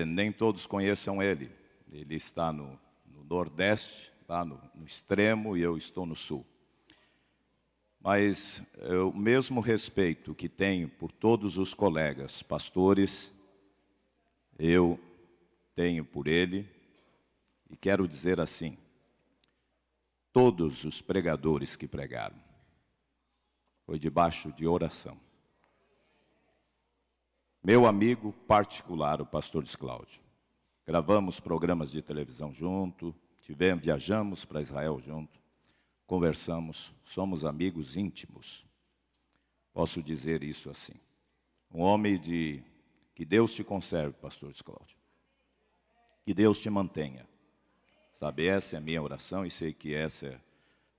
nem todos conheçam ele. Ele está no Nordeste, lá no extremo, e eu estou no Sul. Mas o mesmo respeito que tenho por todos os colegas pastores, eu tenho por ele, e quero dizer assim, todos os pregadores que pregaram, foi debaixo de oração. Meu amigo particular, o pastor Cláudio. Gravamos programas de televisão junto, viajamos para Israel junto, conversamos, somos amigos íntimos. Posso dizer isso assim. Um homem que Deus te conserve, pastor Cláudio. Que Deus te mantenha. Sabe, essa é a minha oração e sei que essa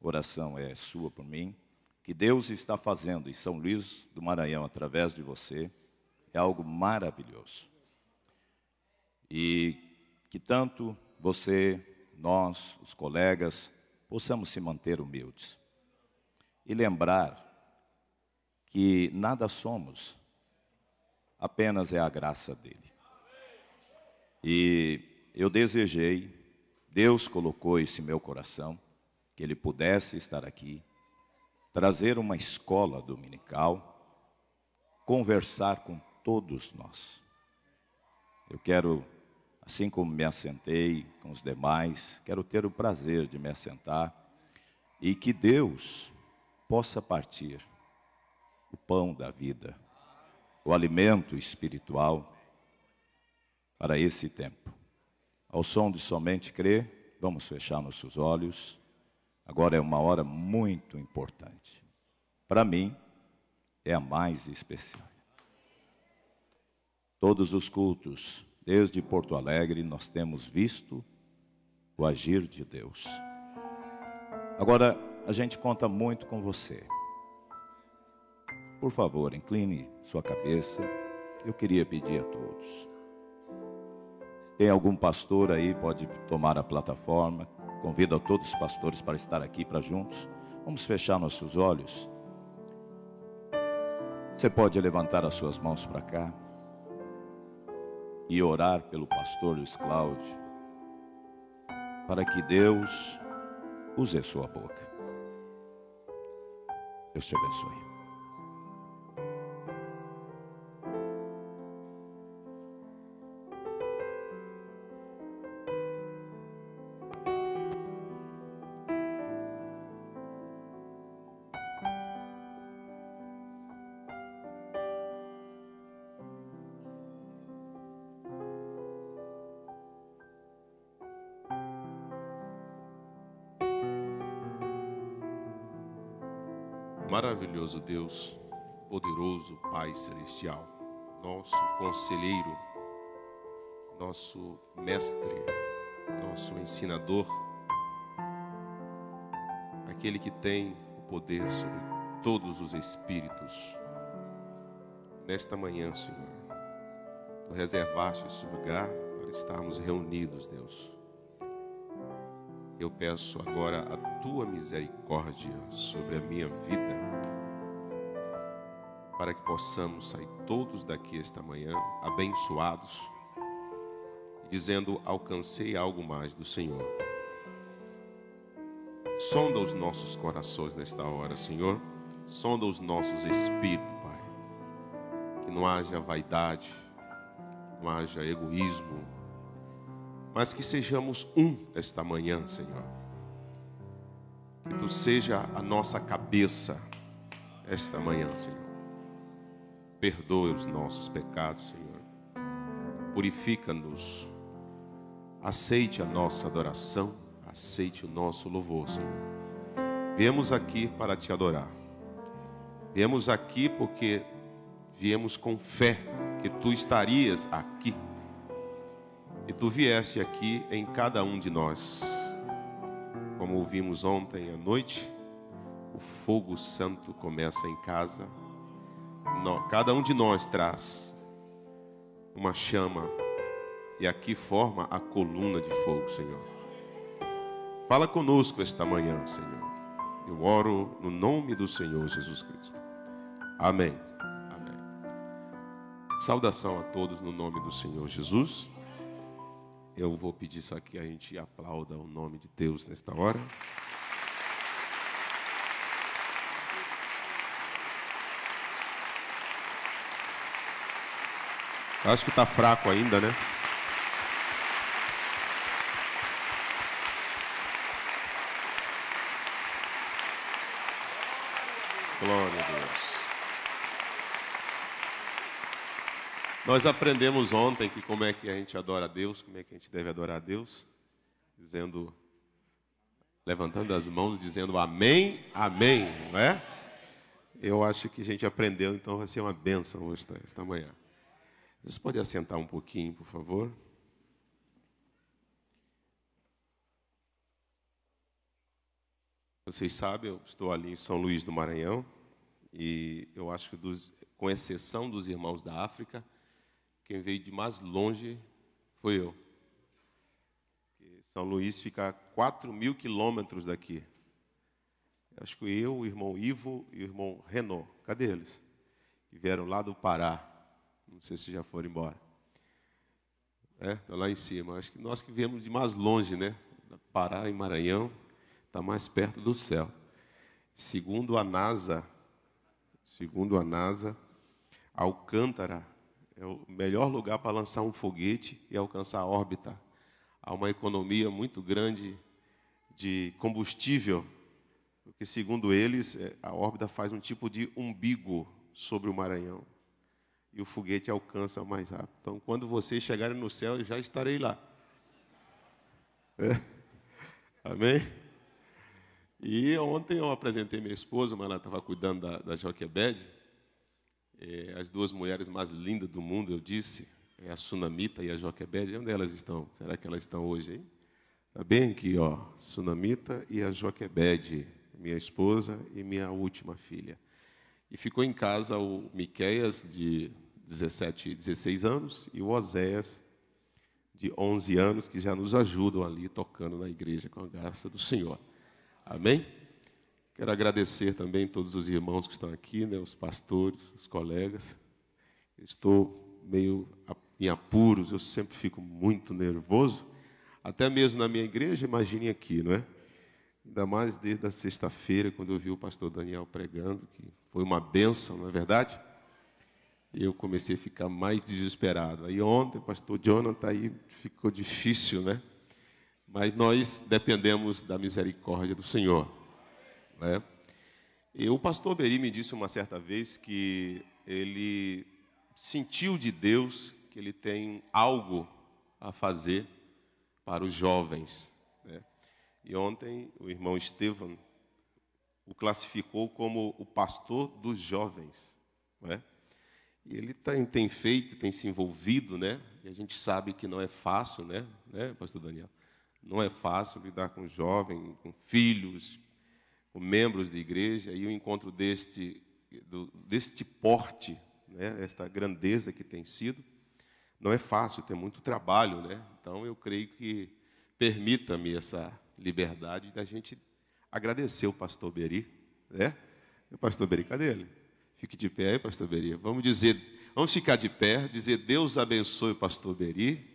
oração é sua por mim. Que Deus está fazendo em São Luís do Maranhão através de você é algo maravilhoso. E que tanto você, nós, os colegas, possamos se manter humildes. E lembrar que nada somos, apenas é a graça dele. E eu desejei, Deus colocou isso em meu coração, que ele pudesse estar aqui, trazer uma escola dominical, conversar com todos nós. Eu quero, assim como me assentei com os demais, quero ter o prazer de me assentar e que Deus possa partir o pão da vida, o alimento espiritual para esse tempo. Ao som de somente crer, vamos fechar nossos olhos. Agora é uma hora muito importante. Para mim, é a mais especial. Todos os cultos, desde Porto Alegre, nós temos visto o agir de Deus. Agora, a gente conta muito com você. Por favor, incline sua cabeça. Eu queria pedir a todos. Se tem algum pastor aí, pode tomar a plataforma. Convido a todos os pastores para estar aqui, para juntos. Vamos fechar nossos olhos. Você pode levantar as suas mãos para cá e orar pelo pastor Luiz Cláudio, para que Deus use a sua boca. Deus te abençoe. Maravilhoso Deus, poderoso Pai Celestial, nosso conselheiro, nosso mestre, nosso ensinador, aquele que tem o poder sobre todos os espíritos. Nesta manhã, Senhor, Tu reservaste esse lugar para estarmos reunidos, Deus. Eu peço agora a Tua misericórdia sobre a minha vida, para que possamos sair todos daqui esta manhã abençoados, dizendo: alcancei algo mais do Senhor. Sonda os nossos corações nesta hora, Senhor. Sonda os nossos espíritos, Pai. Que não haja vaidade, que não haja egoísmo, mas que sejamos um esta manhã, Senhor. Que Tu seja a nossa cabeça esta manhã, Senhor. Perdoe os nossos pecados, Senhor. Purifica-nos. Aceite a nossa adoração. Aceite o nosso louvor, Senhor. Viemos aqui para Te adorar. Viemos aqui porque viemos com fé que Tu estarias aqui. E Tu vieste aqui em cada um de nós. Como ouvimos ontem à noite, o fogo santo começa em casa. Cada um de nós traz uma chama e aqui forma a coluna de fogo, Senhor. Fala conosco esta manhã, Senhor. Eu oro no nome do Senhor Jesus Cristo. Amém. Amém. Saudação a todos no nome do Senhor Jesus. Eu vou pedir só que a gente aplauda o nome de Deus nesta hora. Eu acho que está fraco ainda, né? Glória a Deus. Nós aprendemos ontem que como é que a gente adora a Deus, como é que a gente deve adorar a Deus, levantando as mãos, dizendo amém, amém, não é? Eu acho que a gente aprendeu, então vai ser uma bênção hoje, esta manhã. Vocês podem assentar um pouquinho, por favor? Vocês sabem, eu estou ali em São Luís do Maranhão, e eu acho que, com exceção dos irmãos da África, quem veio de mais longe foi eu. São Luís fica a 4.000 quilômetros daqui. Acho que eu, o irmão Ivo e o irmão Renault, cadê eles? Que vieram lá do Pará. Não sei se já foram embora. Estão lá em cima. Acho que nós que viemos de mais longe, né? Pará e Maranhão, está mais perto do céu. Segundo a NASA, Alcântara é o melhor lugar para lançar um foguete e alcançar a órbita. Há uma economia muito grande de combustível, porque, segundo eles, a órbita faz um tipo de umbigo sobre o Maranhão. E o foguete alcança mais rápido. Então, quando vocês chegarem no céu, eu já estarei lá. Amém? E ontem eu apresentei minha esposa, mas ela estava cuidando da Joquebede. As duas mulheres mais lindas do mundo, eu disse, a Sunamita e a Joquebede. Onde elas estão? Será que elas estão hoje aí? Está bem aqui, ó, Sunamita e a Joquebede, minha esposa e minha última filha. E ficou em casa o Miqueias, de 16 anos, e o Oséias, de 11 anos, que já nos ajudam ali, tocando na igreja, com a graça do Senhor. Amém? Quero agradecer também todos os irmãos que estão aqui, né, os pastores, os colegas. Estou meio em apuros, eu sempre fico muito nervoso, até mesmo na minha igreja, imagine aqui, não é? Ainda mais desde a sexta-feira, quando eu vi o pastor Daniel pregando, que foi uma bênção, não é verdade? E eu comecei a ficar mais desesperado. Aí ontem o pastor Jonathan aí ficou difícil, né? Mas nós dependemos da misericórdia do Senhor. Né? E o pastor Beri me disse uma certa vez que ele sentiu de Deus que ele tem algo a fazer para os jovens. Né? E ontem o irmão Estevam o classificou como o pastor dos jovens. Né? E ele tem feito, tem se envolvido, né? E a gente sabe que não é fácil, né, pastor Daniel? Não é fácil lidar com jovens, com filhos, com membros de igreja, e o encontro deste porte, né, esta grandeza que tem sido, não é fácil, tem muito trabalho, né? Então eu creio que permita-me essa liberdade da gente agradecer o pastor Beri, né? O pastor Beri, cadê ele? Fique de pé aí, pastor Beri. Vamos ficar de pé, dizer Deus abençoe o pastor Beri.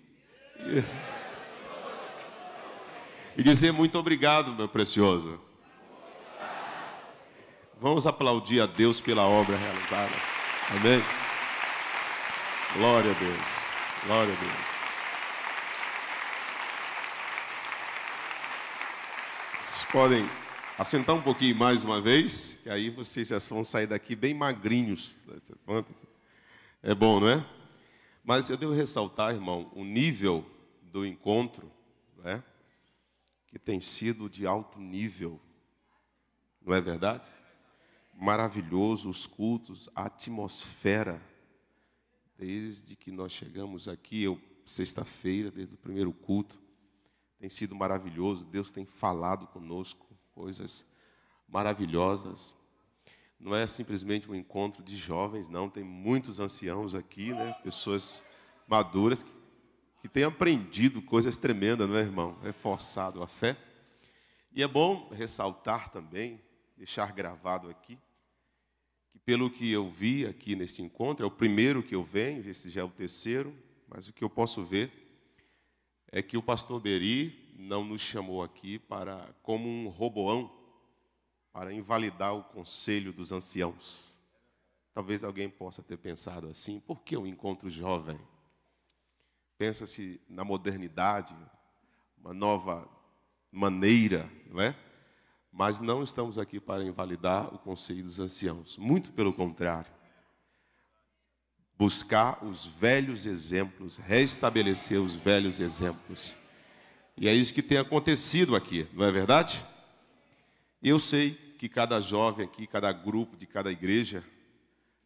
E dizer muito obrigado, meu precioso. Vamos aplaudir a Deus pela obra realizada. Amém? Glória a Deus. Glória a Deus. Vocês podem assentar um pouquinho mais uma vez, e aí vocês já vão sair daqui bem magrinhos. É bom, não é? Mas eu devo ressaltar, irmão, o nível do encontro, né, que tem sido de alto nível, não é verdade? Maravilhoso os cultos, a atmosfera, desde que nós chegamos aqui, sexta-feira, desde o primeiro culto, tem sido maravilhoso. Deus tem falado conosco coisas maravilhosas. Não é simplesmente um encontro de jovens, não. Tem muitos anciãos aqui, né? Pessoas maduras que têm aprendido coisas tremendas, não é, irmão? Reforçado a fé. E é bom ressaltar também, deixar gravado aqui, que pelo que eu vi aqui nesse encontro, é o primeiro que eu venho, esse já é o terceiro, mas o que eu posso ver é que o pastor Beri não nos chamou aqui como um Roboão, para invalidar o conselho dos anciãos. Talvez alguém possa ter pensado assim: por que o encontro jovem? Pensa-se na modernidade, uma nova maneira, não é? Mas não estamos aqui para invalidar o conselho dos anciãos. Muito pelo contrário. Buscar os velhos exemplos, restabelecer os velhos exemplos. E é isso que tem acontecido aqui, não é verdade? Eu sei que cada jovem aqui, cada grupo de cada igreja,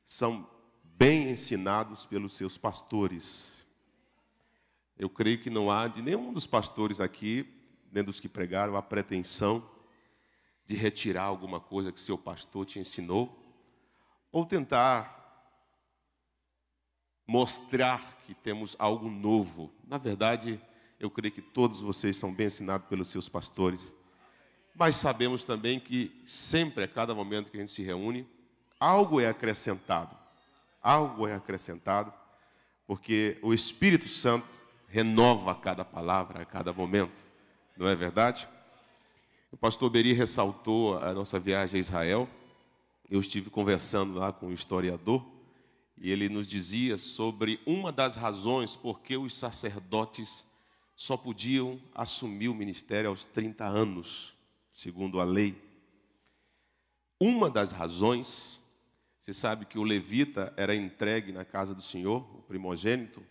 são bem ensinados pelos seus pastores. Eu creio que não há de nenhum dos pastores aqui, nem dos que pregaram, a pretensão de retirar alguma coisa que seu pastor te ensinou, ou tentar mostrar que temos algo novo. Na verdade, eu creio que todos vocês são bem ensinados pelos seus pastores, mas sabemos também que sempre, a cada momento que a gente se reúne, algo é acrescentado. Algo é acrescentado, porque o Espírito Santo renova cada palavra, a cada momento. Não é verdade? O pastor Beri ressaltou a nossa viagem a Israel. Eu estive conversando lá com um historiador, e ele nos dizia sobre uma das razões por que os sacerdotes só podiam assumir o ministério aos 30 anos, segundo a lei. Uma das razões, você sabe que o levita era entregue na casa do Senhor, o primogênito,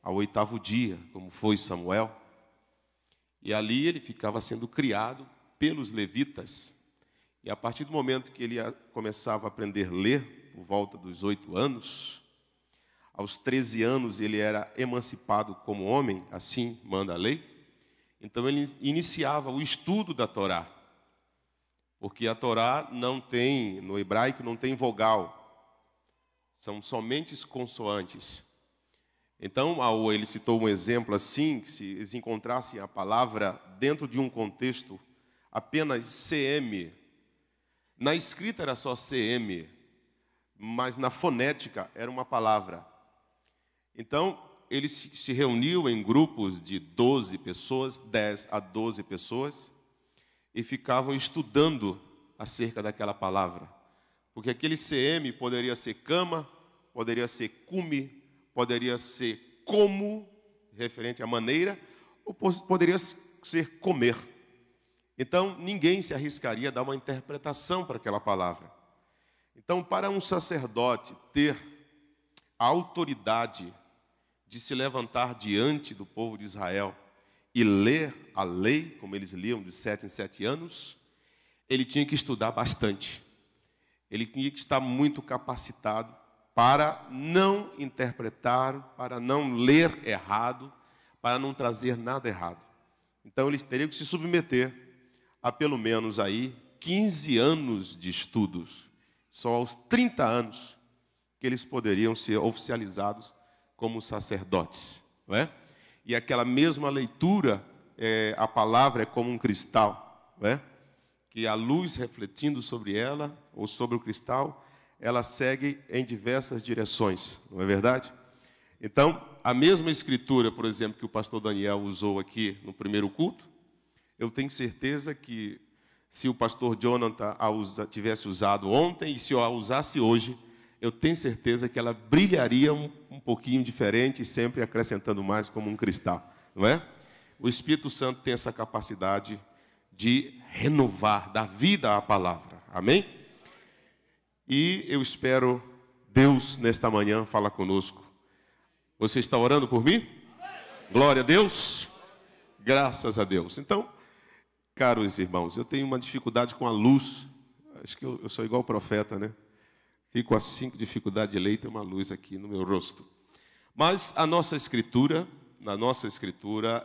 ao 8º dia, como foi Samuel. E ali ele ficava sendo criado pelos levitas. E a partir do momento que ele começava a aprender a ler, por volta dos 8 anos, aos 13 anos ele era emancipado como homem, assim manda a lei. Então ele iniciava o estudo da Torá. Porque a Torá não tem, no hebraico, não tem vogal. São somente consoantes. Então, ele citou um exemplo assim, que se eles encontrassem a palavra dentro de um contexto apenas CM, na escrita era só CM, mas na fonética era uma palavra. Então, eles se reuniam em grupos de 12 pessoas, 10 a 12 pessoas, e ficavam estudando acerca daquela palavra. Porque aquele CM poderia ser cama, poderia ser cume, poderia ser como, referente à maneira, ou poderia ser comer. Então, ninguém se arriscaria a dar uma interpretação para aquela palavra. Então, para um sacerdote ter a autoridade de se levantar diante do povo de Israel e ler a lei, como eles liam de 7 em 7 anos, ele tinha que estudar bastante. Ele tinha que estar muito capacitado para não interpretar, para não ler errado, para não trazer nada errado. Então, eles teriam que se submeter a pelo menos aí 15 anos de estudos. Só aos 30 anos que eles poderiam ser oficializados como sacerdotes, não é? E aquela mesma leitura, a palavra é como um cristal, não é? Que a luz refletindo sobre ela, ou sobre o cristal, ela segue em diversas direções, não é verdade? Então, a mesma escritura, por exemplo, que o pastor Daniel usou aqui no primeiro culto, eu tenho certeza que se o pastor Jonathan tivesse usado ontem, e se eu a usasse hoje, eu tenho certeza que ela brilharia um pouquinho diferente, sempre acrescentando mais como um cristal, não é? O Espírito Santo tem essa capacidade de renovar, dar vida à palavra, amém? E eu espero Deus, nesta manhã, falar conosco. Você está orando por mim? Glória a Deus. Graças a Deus. Então, caros irmãos, eu tenho uma dificuldade com a luz. Acho que eu sou igual o profeta, né? Fico assim com dificuldade de ler, tem uma luz aqui no meu rosto. Mas na nossa escritura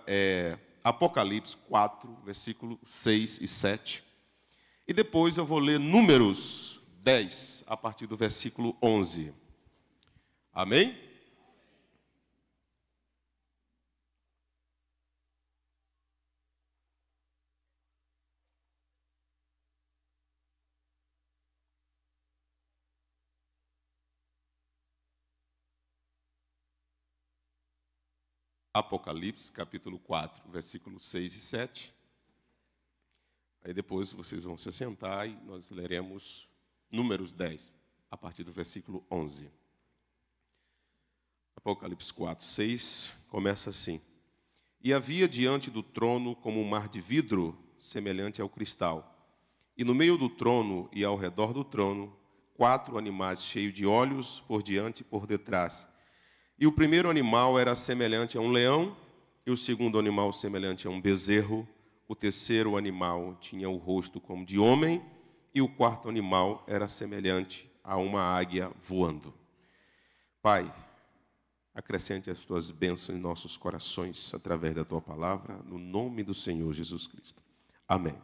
é Apocalipse 4, versículo 6 e 7. E depois eu vou ler Números 10, a partir do versículo 11. Amém? Apocalipse, capítulo 4, versículos 6 e 7. Aí depois vocês vão se assentar e nós leremos Números 10, a partir do versículo 11. Apocalipse 4, 6, começa assim. E havia diante do trono como um mar de vidro, semelhante ao cristal. E no meio do trono e ao redor do trono, 4 animais cheios de olhos, por diante e por detrás. E o primeiro animal era semelhante a um leão, e o segundo animal semelhante a um bezerro. O terceiro animal tinha o rosto como de homem, e o quarto animal era semelhante a uma águia voando. Pai, acrescente as tuas bênçãos em nossos corações através da tua palavra, no nome do Senhor Jesus Cristo. Amém.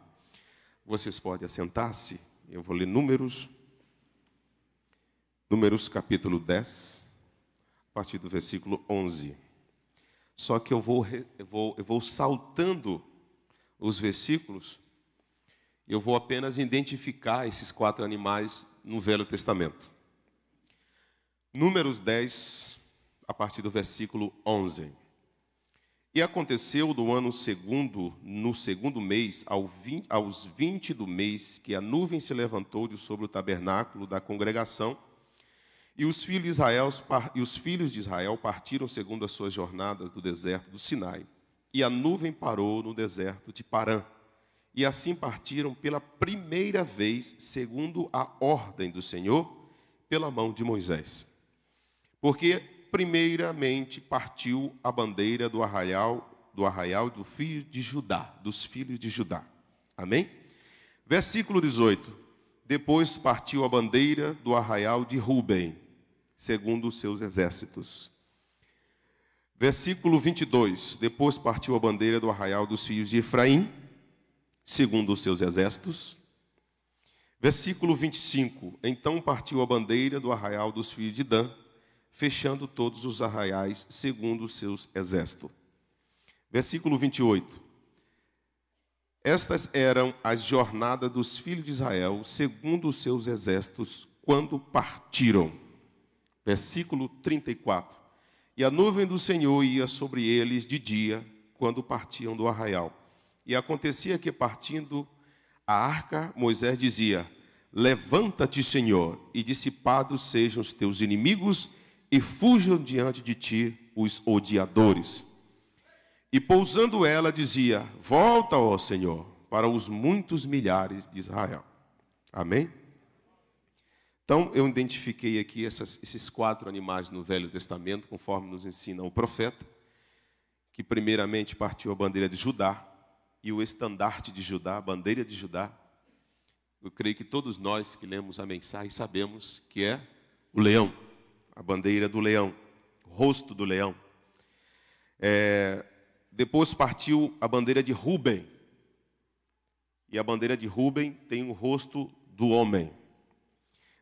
Vocês podem assentar-se. Eu vou ler Números capítulo 10, a partir do versículo 11. Só que eu vou saltando os versículos, eu vou apenas identificar esses 4 animais no Velho Testamento. Números 10, a partir do versículo 11. E aconteceu no segundo mês, aos 20 do mês, que a nuvem se levantou de sobre o tabernáculo da congregação, e os filhos de Israel partiram segundo as suas jornadas do deserto do Sinai. E a nuvem parou no deserto de Parã. E assim partiram pela primeira vez, segundo a ordem do Senhor, pela mão de Moisés. Porque primeiramente partiu a bandeira do arraial dos filhos de Judá. Amém? Versículo 18. Depois partiu a bandeira do arraial de Ruben, segundo os seus exércitos. Versículo 22. Depois partiu a bandeira do arraial dos filhos de Efraim, segundo os seus exércitos. Versículo 25. Então partiu a bandeira do arraial dos filhos de Dan, fechando todos os arraiais, segundo os seus exércitos. Versículo 28. Estas eram as jornadas dos filhos de Israel, segundo os seus exércitos, quando partiram. Versículo 34. E a nuvem do Senhor ia sobre eles de dia, quando partiam do arraial. E acontecia que, partindo a arca, Moisés dizia: levanta-te, Senhor, e dissipados sejam os teus inimigos, e fujam diante de ti os odiadores. E pousando ela, dizia: volta, ó Senhor, para os muitos milhares de Israel. Amém? Então, eu identifiquei aqui esses 4 animais no Velho Testamento, conforme nos ensina o profeta, que primeiramente partiu a bandeira de Judá, e o estandarte de Judá, a bandeira de Judá. Eu creio que todos nós que lemos a mensagem sabemos que é o leão, a bandeira do leão, o rosto do leão. Depois partiu a bandeira de Ruben, e a bandeira de Ruben tem o rosto do homem.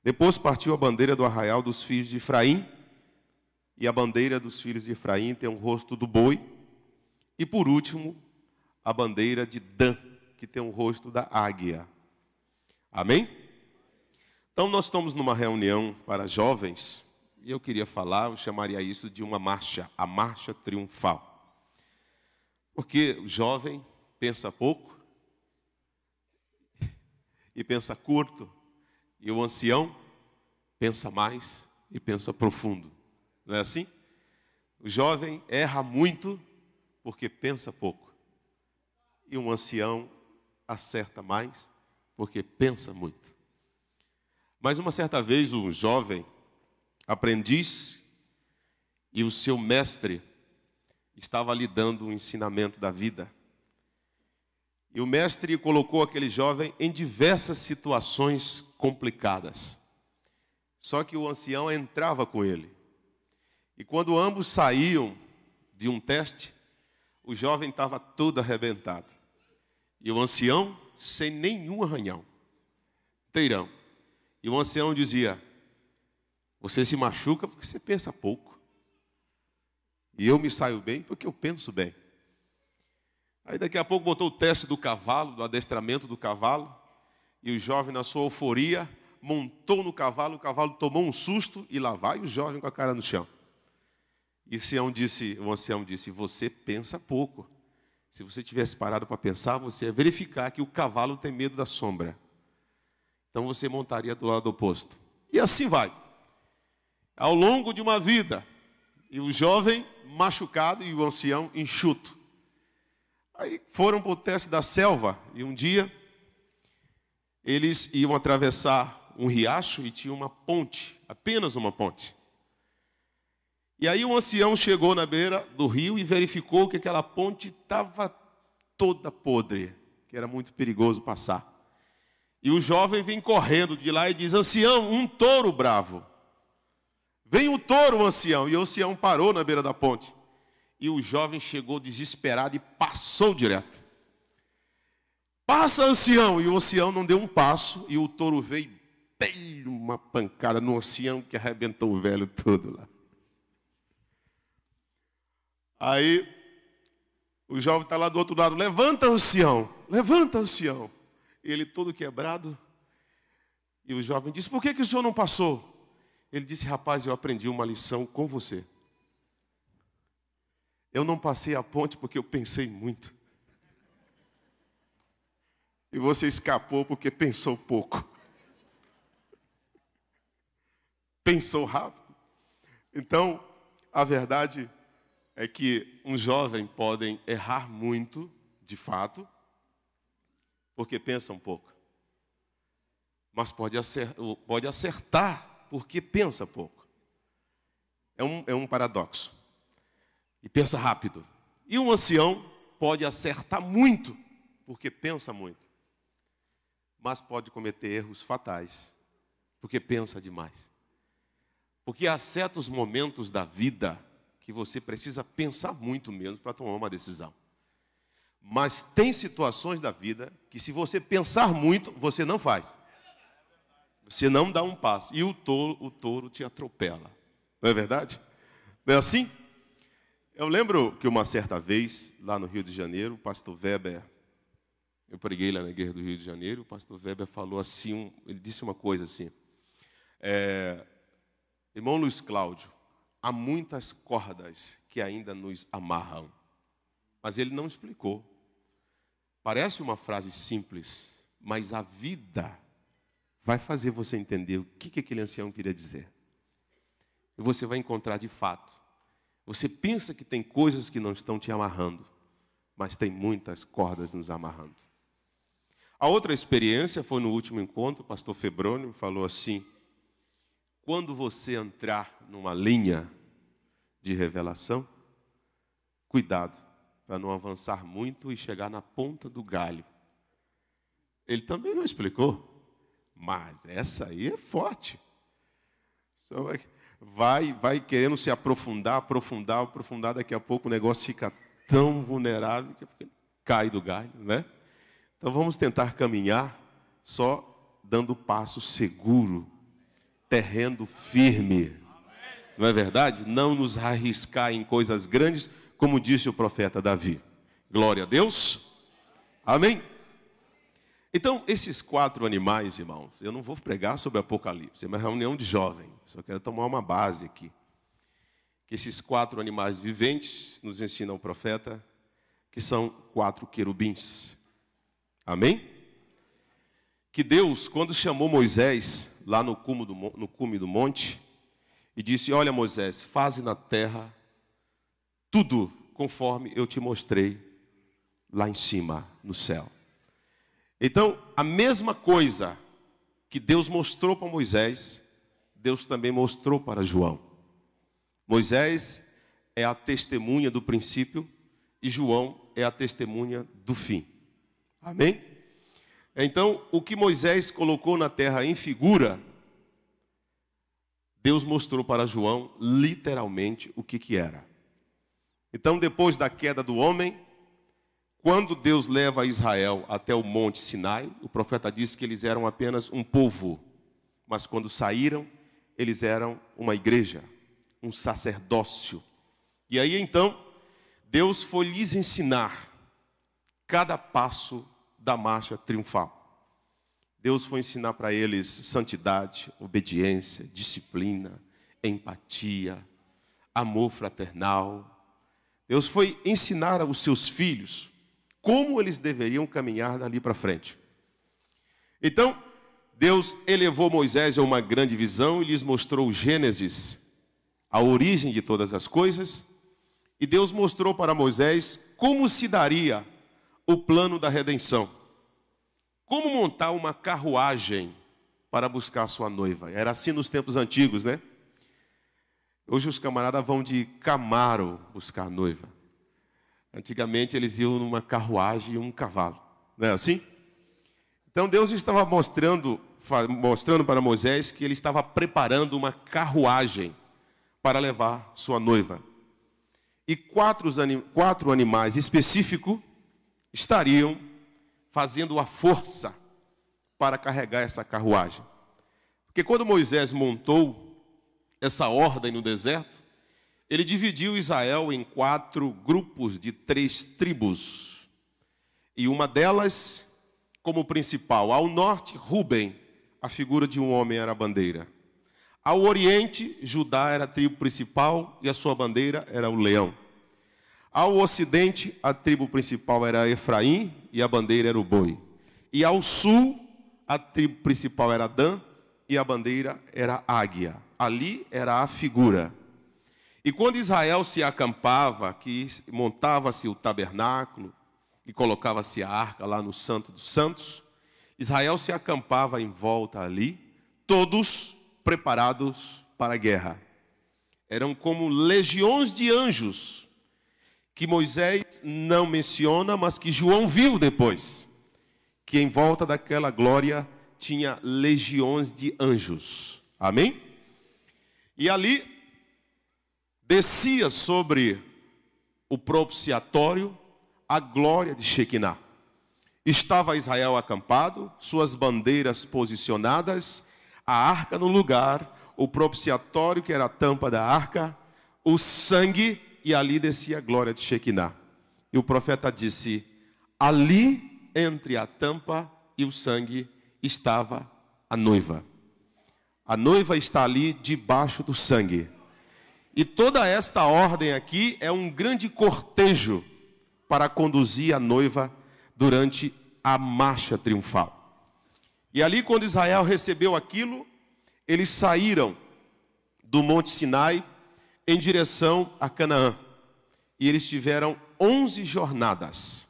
Depois partiu a bandeira do arraial dos filhos de Efraim, e a bandeira dos filhos de Efraim tem o rosto do boi. E por último, a bandeira de Dan, que tem o rosto da águia. Amém? Então nós estamos numa reunião para jovens, e eu queria falar, eu chamaria isso de uma marcha, a marcha triunfal. Porque o jovem pensa pouco, e pensa curto, e o ancião pensa mais e pensa profundo. Não é assim? O jovem erra muito porque pensa pouco. E um ancião acerta mais porque pensa muito. Mas uma certa vez um jovem aprendiz e o seu mestre estava lhe dando um ensinamento da vida. E o mestre colocou aquele jovem em diversas situações complicadas. Só que o ancião entrava com ele. E quando ambos saíam de um teste, o jovem estava todo arrebentado. E o ancião sem nenhum arranhão. Inteirão. E o ancião dizia: você se machuca porque você pensa pouco. E eu me saio bem porque eu penso bem. Aí daqui a pouco botou o teste do cavalo, do adestramento do cavalo, e o jovem, na sua euforia, montou no cavalo, o cavalo tomou um susto e lá vai o jovem com a cara no chão. E o ancião disse, você pensa pouco. Se você tivesse parado para pensar, você ia verificar que o cavalo tem medo da sombra. Então você montaria do lado oposto. E assim vai. Ao longo de uma vida, e o jovem machucado e o ancião enxuto. Aí foram para o teste da selva, e um dia eles iam atravessar um riacho e tinha uma ponte, apenas uma ponte. E aí o ancião chegou na beira do rio e verificou que aquela ponte estava toda podre, que era muito perigoso passar. E o jovem vem correndo de lá e diz, ancião, um touro bravo. Vem o touro, ancião. E o ancião parou na beira da ponte. E o jovem chegou desesperado e passou direto. Passa, ancião. E o ancião não deu um passo. E o touro veio bem uma pancada no ancião que arrebentou o velho todo lá. Aí o jovem está lá do outro lado. Levanta, ancião. Levanta, ancião. Ele todo quebrado. E o jovem disse, por que o senhor não passou? Ele disse, rapaz, eu aprendi uma lição com você. Eu não passei a ponte porque eu pensei muito. E você escapou porque pensou pouco. Pensou rápido. Então, a verdade é que um jovem pode errar muito, de fato, porque pensa um pouco. Mas pode acertar porque pensa pouco. É um paradoxo. E pensa rápido. E um ancião pode acertar muito porque pensa muito. Mas pode cometer erros fatais porque pensa demais. Porque há certos momentos da vida que você precisa pensar muito mesmo para tomar uma decisão. Mas tem situações da vida que se você pensar muito, você não faz. Você não dá um passo. E o touro te atropela. Não é verdade? Não é assim? Eu lembro que uma certa vez, lá no Rio de Janeiro, o pastor Weber, eu preguei lá na igreja do Rio de Janeiro, o pastor Weber falou assim, ele disse uma coisa assim, irmão Luiz Cláudio, há muitas cordas que ainda nos amarram. Mas ele não explicou. Parece uma frase simples, mas a vida vai fazer você entender o que aquele ancião queria dizer. E você vai encontrar de fato. Você pensa que tem coisas que não estão te amarrando, mas tem muitas cordas nos amarrando. A outra experiência foi no último encontro, o pastor Febrônio falou assim, quando você entrar numa linha de revelação, cuidado para não avançar muito e chegar na ponta do galho. Ele também não explicou. Mas essa aí é forte. Vai querendo se aprofundar, daqui a pouco o negócio fica tão vulnerável que cai do galho, né? Então vamos tentar caminhar só dando passo seguro, terreno firme. Não é verdade? Não nos arriscar em coisas grandes, como disse o profeta Davi. Glória a Deus. Amém? Então, esses 4 animais, irmãos, eu não vou pregar sobre Apocalipse, é uma reunião de jovens, só quero tomar uma base aqui. Que esses 4 animais viventes nos ensina o profeta, que são 4 querubins. Amém? Que Deus, quando chamou Moisés, lá no cume do monte, e disse, olha Moisés, faze na terra tudo conforme eu te mostrei lá em cima, no céu. Então, a mesma coisa que Deus mostrou para Moisés, Deus também mostrou para João. Moisés é a testemunha do princípio e João é a testemunha do fim. Amém? Então, o que Moisés colocou na terra em figura, Deus mostrou para João literalmente o que era. Então, depois da queda do homem, quando Deus leva Israel até o monte Sinai, o profeta disse que eles eram apenas um povo. Mas quando saíram, eles eram uma igreja, um sacerdócio. E aí então, Deus foi lhes ensinar cada passo da marcha triunfal. Deus foi ensinar para eles santidade, obediência, disciplina, empatia, amor fraternal. Deus foi ensinar aos seus filhos como eles deveriam caminhar dali para frente. Então, Deus elevou Moisés a uma grande visão e lhes mostrou Gênesis, a origem de todas as coisas. E Deus mostrou para Moisés como se daria o plano da redenção. Como montar uma carruagem para buscar sua noiva. Era assim nos tempos antigos, né? Hoje os camaradas vão de Camaro buscar noiva. Antigamente eles iam numa carruagem e um cavalo. Não é assim? Então Deus estava mostrando para Moisés que ele estava preparando uma carruagem para levar sua noiva. E quatro animais específicos estariam fazendo a força para carregar essa carruagem. Porque quando Moisés montou essa ordem no deserto, ele dividiu Israel em 4 grupos de 3 tribos. E uma delas como principal. Ao norte, Ruben, a figura de um homem, era a bandeira. Ao oriente, Judá era a tribo principal e a sua bandeira era o leão. Ao ocidente, a tribo principal era Efraim e a bandeira era o boi. E ao sul, a tribo principal era Dan e a bandeira era a águia. Ali era a figura. E quando Israel se acampava, que montava-se o tabernáculo e colocava-se a arca lá no Santo dos Santos, Israel se acampava em volta ali, todos preparados para a guerra. Eram como legiões de anjos, que Moisés não menciona, mas que João viu depois, que em volta daquela glória tinha legiões de anjos. Amém? E ali descia sobre o propiciatório a glória de Shekinah. Estava Israel acampado, suas bandeiras posicionadas, a arca no lugar, o propiciatório que era a tampa da arca, o sangue, e ali descia a glória de Shekinah. E o profeta disse: ali entre a tampa e o sangue estava a noiva. A noiva está ali debaixo do sangue. E toda esta ordem aqui é um grande cortejo para conduzir a noiva durante a marcha triunfal. E ali, quando Israel recebeu aquilo, eles saíram do Monte Sinai em direção a Canaã. E eles tiveram 11 jornadas.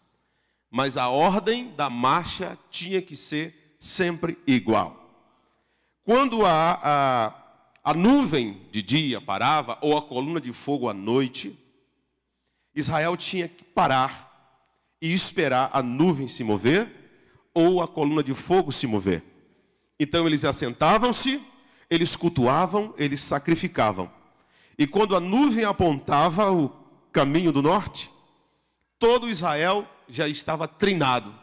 Mas a ordem da marcha tinha que ser sempre igual. Quando a nuvem de dia parava, ou a coluna de fogo à noite, Israel tinha que parar e esperar a nuvem se mover, ou a coluna de fogo se mover. Então eles assentavam-se, eles cultuavam, eles sacrificavam. E quando a nuvem apontava o caminho do norte, todo Israel já estava treinado.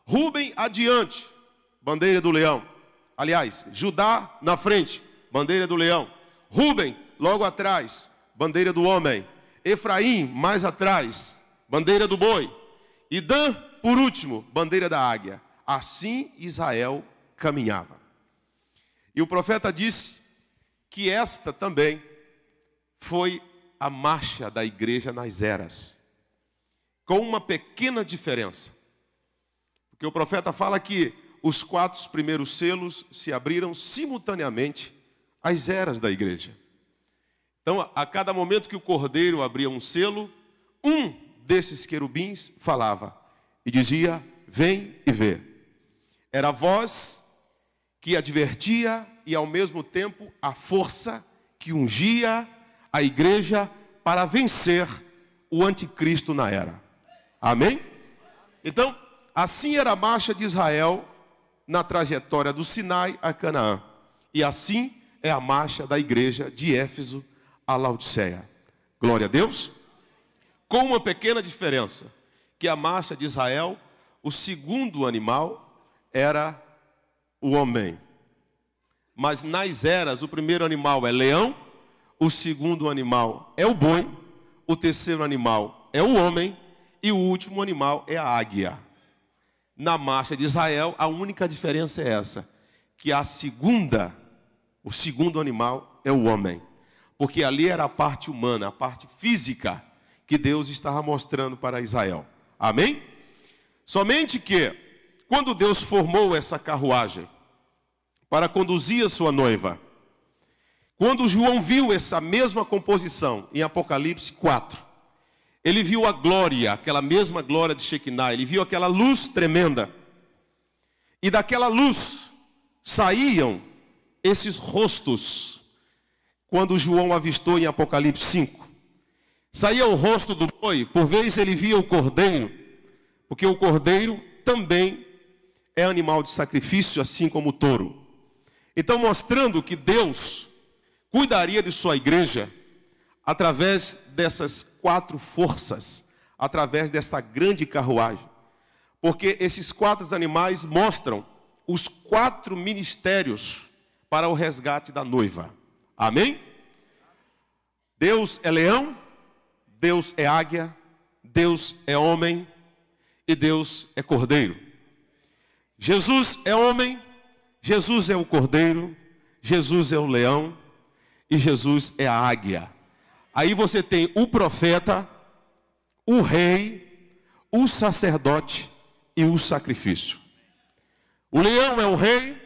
Ruben adiante, bandeira do leão. Aliás, Judá na frente, bandeira do leão. Ruben logo atrás, bandeira do homem. Efraim mais atrás, bandeira do boi. E Dan, por último, bandeira da águia. Assim Israel caminhava. E o profeta disse que esta também foi a marcha da igreja nas eras, com uma pequena diferença. Porque o profeta fala que os 4 primeiros selos se abriram simultaneamente às eras da igreja. Então, a cada momento que o cordeiro abria um selo, um desses querubins falava e dizia: vem e vê. Era a voz que advertia e ao mesmo tempo a força que ungia a igreja para vencer o anticristo na era. Amém? Então, assim era a marcha de Israel na trajetória do Sinai a Canaã. E assim é a marcha da igreja de Éfeso a Laodiceia. Glória a Deus. Com uma pequena diferença, que a marcha de Israel, o segundo animal era o homem. Mas nas eras, o primeiro animal é leão, o segundo animal é o boi, o terceiro animal é o homem e o último animal é a águia. Na marcha de Israel, a única diferença é essa, que o segundo animal é o homem. porque ali era a parte humana, a parte física que Deus estava mostrando para Israel. Amém? Somente que, quando Deus formou essa carruagem para conduzir a sua noiva, quando João viu essa mesma composição em Apocalipse 4, ele viu a glória, aquela mesma glória de Shekinah, ele viu aquela luz tremenda, e daquela luz saíam esses rostos, quando João avistou em Apocalipse 5. Saía o rosto do boi, por vezes ele via o cordeiro, porque o cordeiro também é animal de sacrifício, assim como o touro. Então, mostrando que Deus cuidaria de sua igreja através dessas 4 forças, através desta grande carruagem. Porque esses 4 animais mostram os 4 ministérios para o resgate da noiva. Amém? Deus é leão, Deus é águia, Deus é homem e Deus é cordeiro. Jesus é homem, Jesus é o cordeiro, Jesus é o leão e Jesus é a águia. Aí você tem o profeta, o rei, o sacerdote e o sacrifício. O leão é o rei,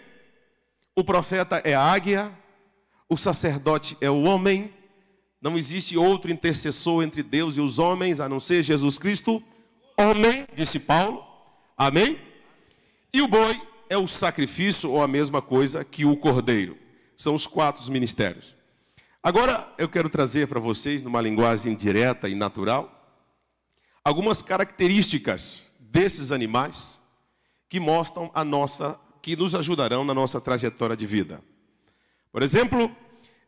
o profeta é a águia, o sacerdote é o homem. Não existe outro intercessor entre Deus e os homens, a não ser Jesus Cristo, homem, disse Paulo. Amém? E o boi é o sacrifício, ou a mesma coisa que o cordeiro. São os 4 ministérios. Agora eu quero trazer para vocês, numa linguagem direta e natural, algumas características desses animais que mostram que nos ajudarão na nossa trajetória de vida. Por exemplo,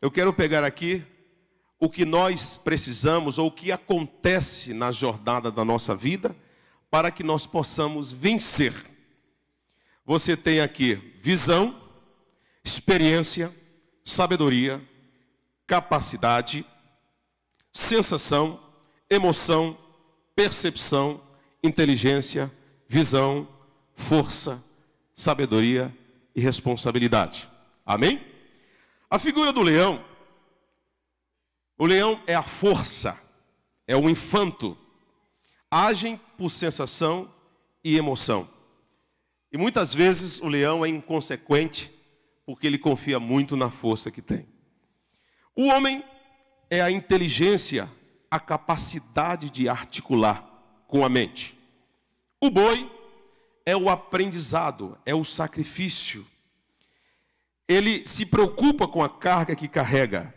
eu quero pegar aqui o que nós precisamos, ou o que acontece na jornada da nossa vida, para que nós possamos vencer. Você tem aqui visão, experiência, sabedoria, capacidade, sensação, emoção, percepção, inteligência, visão, força, sabedoria e responsabilidade. Amém? A figura do leão, o leão é a força, é o infanto, agem por sensação e emoção. E muitas vezes o leão é inconsequente, porque ele confia muito na força que tem. O homem é a inteligência, a capacidade de articular com a mente. O boi é o aprendizado, é o sacrifício. Ele se preocupa com a carga que carrega.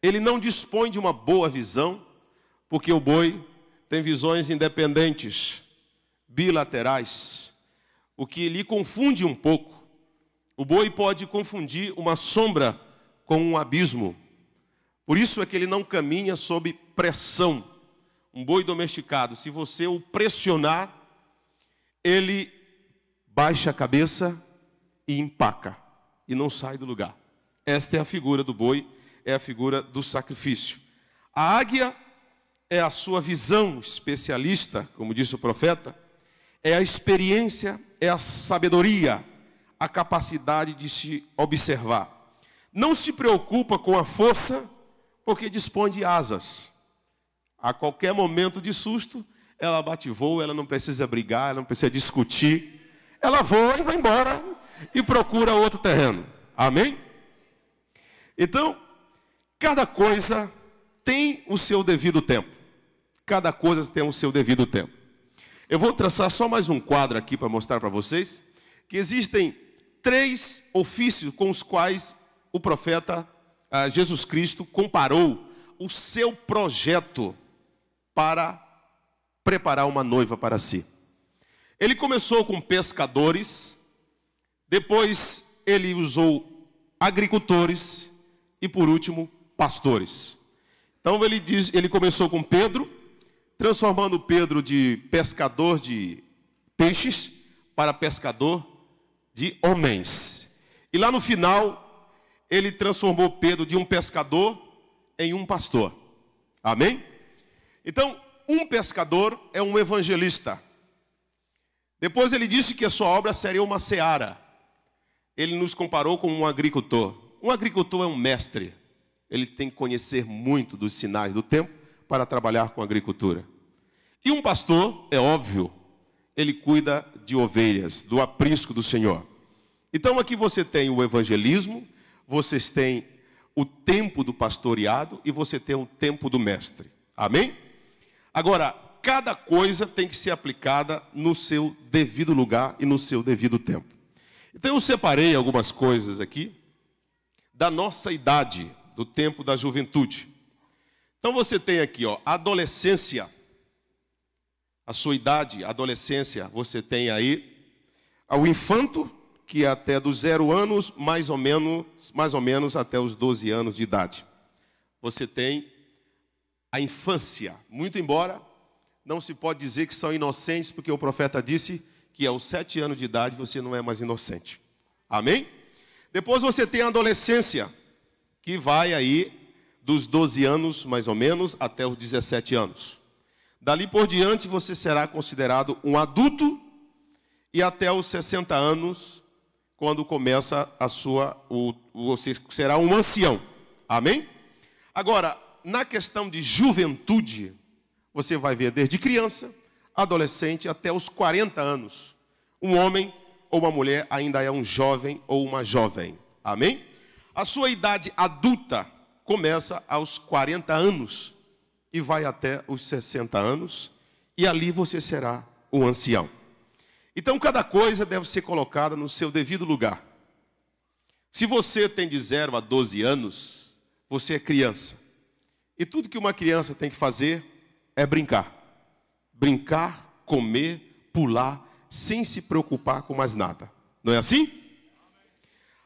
Ele não dispõe de uma boa visão, porque o boi tem visões independentes, bilaterais, o que lhe confunde um pouco. O boi pode confundir uma sombra com um abismo. Por isso é que ele não caminha sob pressão. Um boi domesticado, se você o pressionar, ele baixa a cabeça e empaca, e não sai do lugar. Esta é a figura do boi, é a figura do sacrifício. A águia é a sua visão especialista, como disse o profeta, é a experiência, é a sabedoria, a capacidade de se observar. Não se preocupa com a força, porque dispõe de asas. A qualquer momento de susto, ela bate voo, ela não precisa brigar, ela não precisa discutir. Ela voa e vai embora e procura outro terreno. Amém? Então, cada coisa tem o seu devido tempo. Cada coisa tem o seu devido tempo. Eu vou traçar só mais um quadro aqui para mostrar para vocês que existem 3 ofícios com os quais o profeta Jesus Cristo comparou o seu projeto para preparar uma noiva para si. Ele começou com pescadores, depois ele usou agricultores e por último pastores. Então ele começou com Pedro, transformando Pedro de pescador de peixes para pescador de homens. E lá no final ele transformou Pedro de um pescador em um pastor. Amém? Então, um pescador é um evangelista. Depois ele disse que a sua obra seria uma seara. Ele nos comparou com um agricultor. Um agricultor é um mestre. ele tem que conhecer muito dos sinais do tempo para trabalhar com agricultura. E um pastor, é óbvio, ele cuida de ovelhas, do aprisco do Senhor. Então aqui você tem o evangelismo, vocês têm o tempo do pastoreado e você tem o tempo do mestre. Amém? Agora, cada coisa tem que ser aplicada no seu devido lugar e no seu devido tempo. Então eu separei algumas coisas aqui da nossa idade, do tempo da juventude. Então você tem aqui, ó, adolescência. A sua idade, adolescência, você tem aí o infanto, que é até dos 0 anos, mais ou menos até os 12 anos de idade. Você tem a infância, muito embora não se pode dizer que são inocentes, porque o profeta disse que aos 7 anos de idade você não é mais inocente. Amém? Depois você tem a adolescência, que vai aí dos 12 anos, mais ou menos, até os 17 anos. Dali por diante você será considerado um adulto e até os 60 anos, quando começa você será um ancião. Amém? Agora, na questão de juventude, você vai ver desde criança, adolescente, até os 40 anos. Um homem ou uma mulher ainda é um jovem ou uma jovem. Amém? A sua idade adulta começa aos 40 anos e vai até os 60 anos, e ali você será um ancião. Então, cada coisa deve ser colocada no seu devido lugar. Se você tem de 0 a 12 anos, você é criança. E tudo que uma criança tem que fazer é brincar. Brincar, comer, pular, sem se preocupar com mais nada. Não é assim?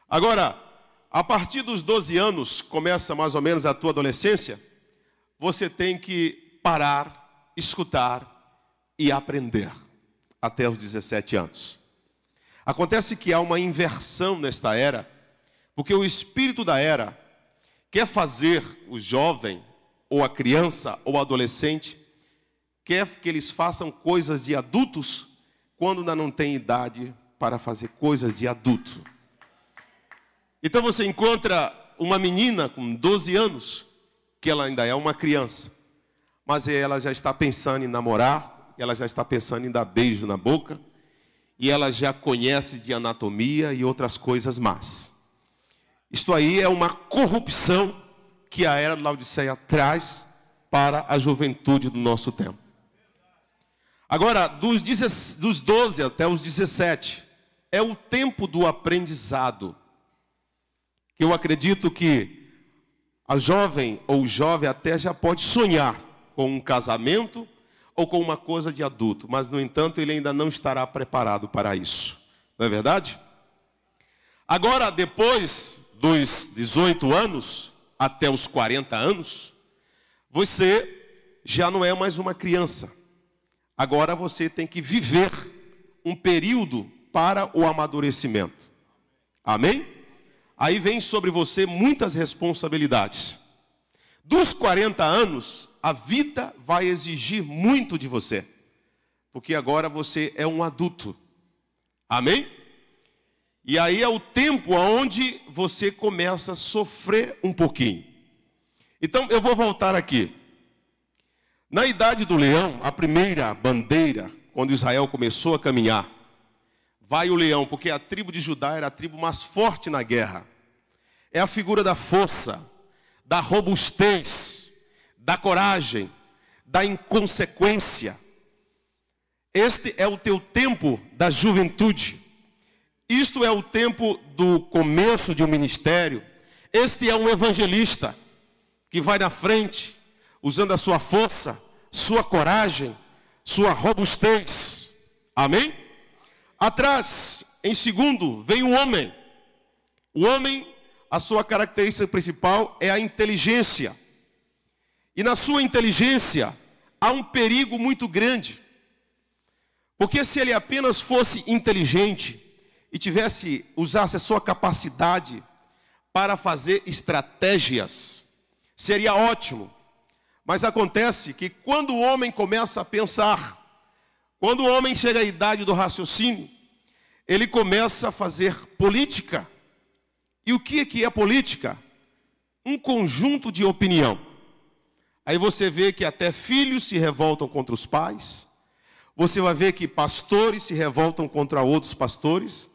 Agora, a partir dos 12 anos, começa mais ou menos a tua adolescência, você tem que parar, escutar e aprender até os 17 anos. Acontece que há uma inversão nesta era, porque o espírito da era quer fazer o jovem, ou a criança, ou o adolescente, quer que eles façam coisas de adultos, quando ainda não tem idade para fazer coisas de adulto. Então você encontra uma menina com 12 anos, que ela ainda é uma criança, mas ela já está pensando em namorar, ela já está pensando em dar beijo na boca, e ela já conhece de anatomia e outras coisas mais. Isto aí é uma corrupção que a era de Laodiceia traz para a juventude do nosso tempo. Agora, dos 12 até os 17, é o tempo do aprendizado. Eu acredito que a jovem ou o jovem até já pode sonhar com um casamento ou com uma coisa de adulto, mas, no entanto, ele ainda não estará preparado para isso. Não é verdade? Agora, depois dos 18 anos até os 40 anos, você já não é mais uma criança. Agora você tem que viver um período para o amadurecimento. Amém? Aí vem sobre você muitas responsabilidades. Dos 40 anos, a vida vai exigir muito de você, porque agora você é um adulto. Amém? E aí é o tempo onde você começa a sofrer um pouquinho. Então eu vou voltar aqui. Na idade do leão, a primeira bandeira, quando Israel começou a caminhar, vai o leão, porque a tribo de Judá era a tribo mais forte na guerra. É a figura da força, da robustez, da coragem, da inconsequência. Este é o teu tempo da juventude. Isto é o tempo do começo de um ministério. Este é um evangelista que vai na frente, usando a sua força, sua coragem, sua robustez. Amém? Atrás, em segundo, vem o homem. O homem, a sua característica principal é a inteligência. E na sua inteligência há um perigo muito grande. Porque se ele apenas fosse inteligente e usasse a sua capacidade para fazer estratégias, seria ótimo. Mas acontece que quando o homem começa a pensar, quando o homem chega à idade do raciocínio, ele começa a fazer política. E o que é política? um conjunto de opinião. Aí você vê que até filhos se revoltam contra os pais. Você vai ver que pastores se revoltam contra outros pastores,